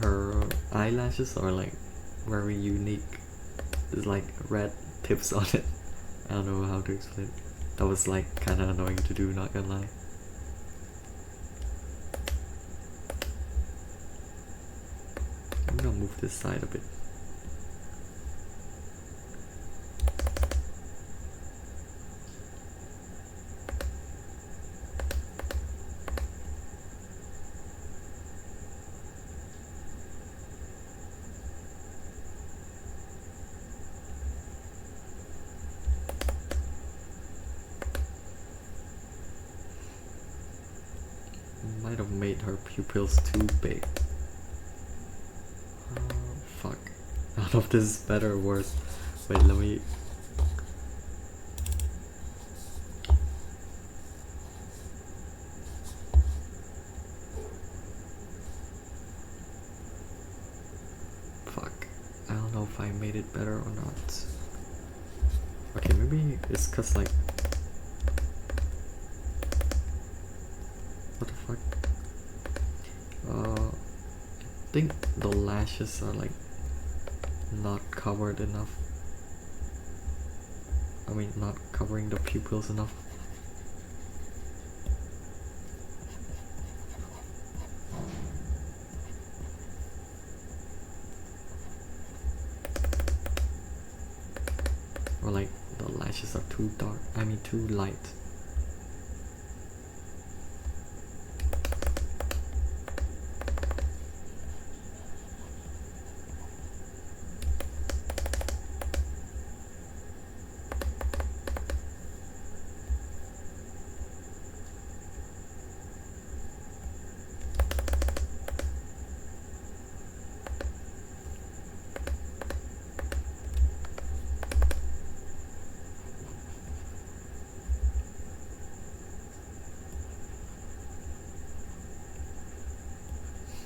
Her eyelashes are like very unique. There's like red tips on it. I don't know how to explain it. That was like kinda annoying to do, not gonna lie. I'm gonna move this side a bit. Might have made her pupils too big. Fuck. I don't know if this is better or worse. Wait, let me... Fuck. I don't know if I made it better or not. Okay, maybe it's cause like... What the fuck? I think the lashes are like not covered enough. I mean, not covering the pupils enough. Or like the lashes are too dark, I mean too light.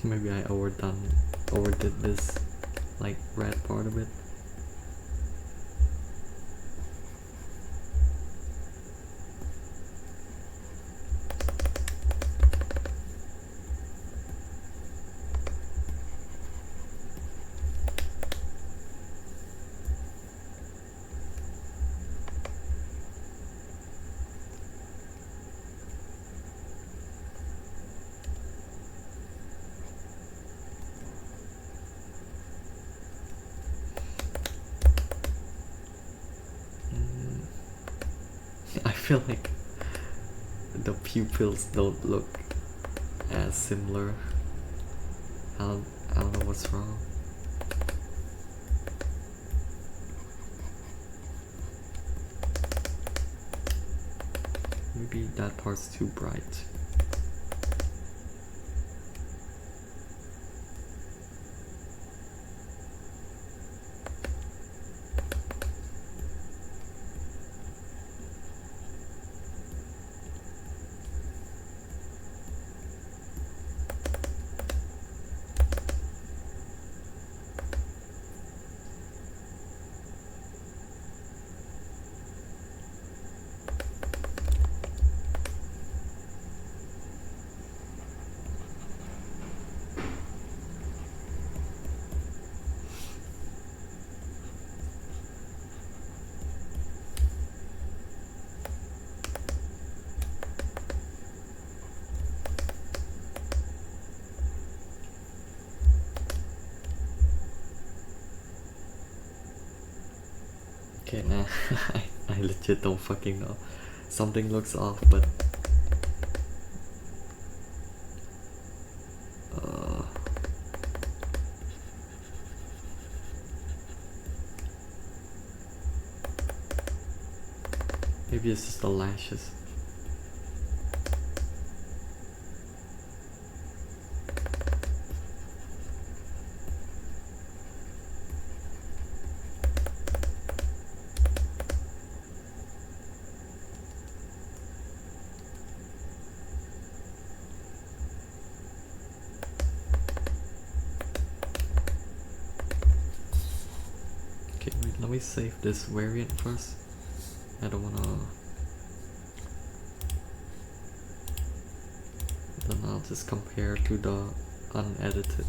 Maybe I overdid this like red part of it. I feel like the pupils don't look as similar. I don't know what's wrong. Maybe that part's too bright. Okay, nah, I legit don't fucking know. Something looks off, but uh, maybe it's just the lashes. Okay, wait, let me save this variant first. I don't wanna. Then I'll just compare to the unedited.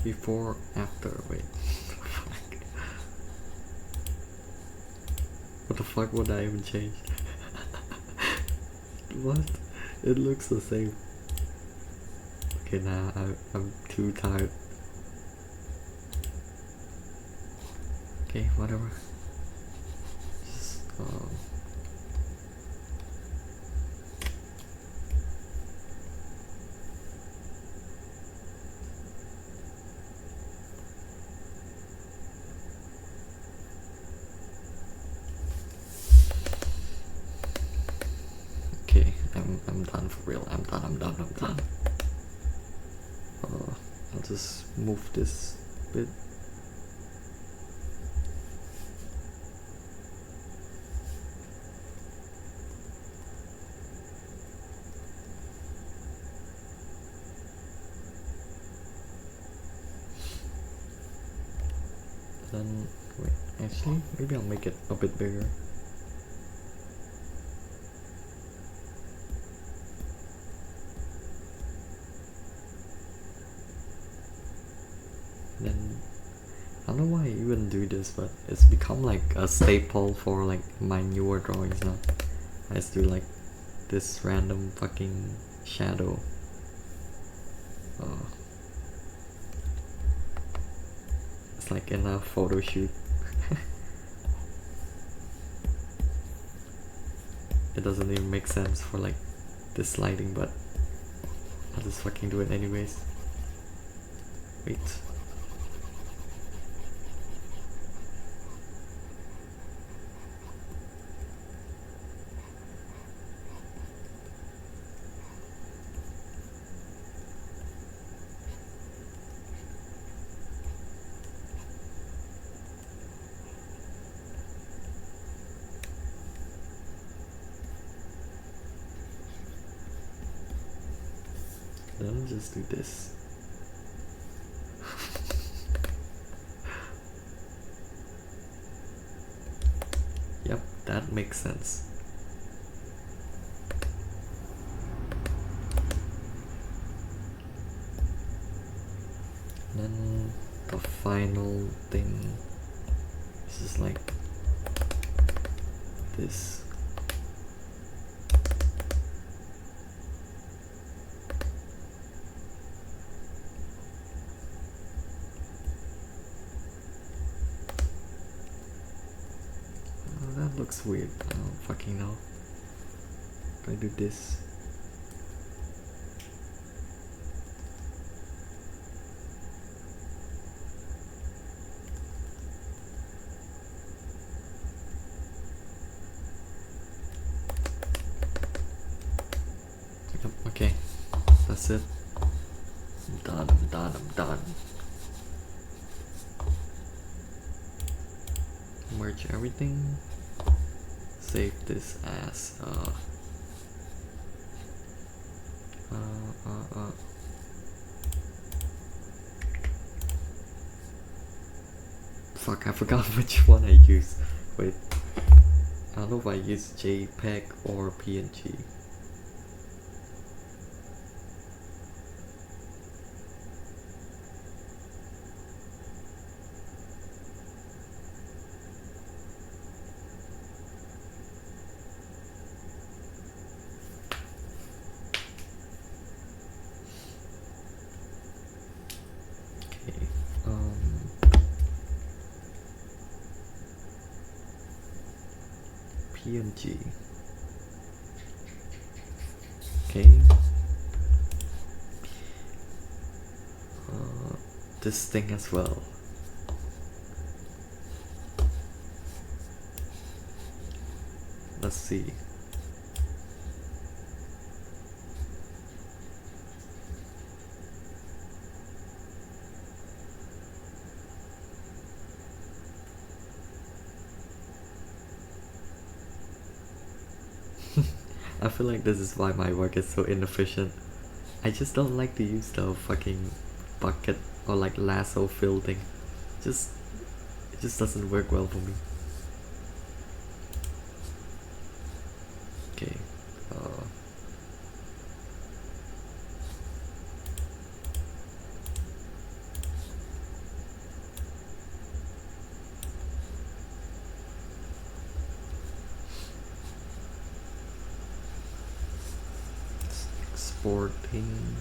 Before, after, wait. What the fuck would I even change? What? It looks the same. Okay, nah, I'm too tired. Okay, whatever. Just, okay, I'm done for real. I'm done. I'll just move this bit. Then, wait, actually, maybe I'll make it a bit bigger. Then, I don't know why I even do this, but it's become like a staple for like my newer drawings now. I just do like this random fucking shadow. It's like in a photo shoot. It doesn't even make sense for like this lighting, but I'll just fucking do it anyways. Wait. Then I'll just do this. Yep, that makes sense. Then the final thing is just like this. That looks weird. I don't fucking know. If I do this. that's it. I'm done, I'm done, I'm done. Merge everything. Save this as fuck, I forgot which one I used. Wait, I don't know if I use JPEG or PNG. Okay, PNG. Okay. This thing as well. Let's see. I feel like this is why my work is so inefficient. I just don't like to use the fucking bucket or like lasso fill thing. Just it just doesn't work well for me. Okay. Exporting.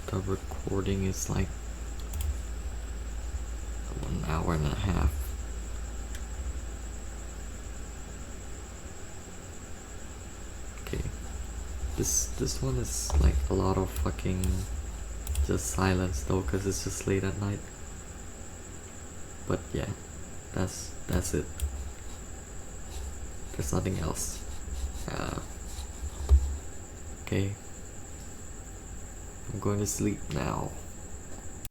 The recording is like 1 hour and a half. Okay. This one is like a lot of fucking just silence though, cause it's just late at night. But yeah, that's it. There's nothing else. Okay. I'm going to sleep now.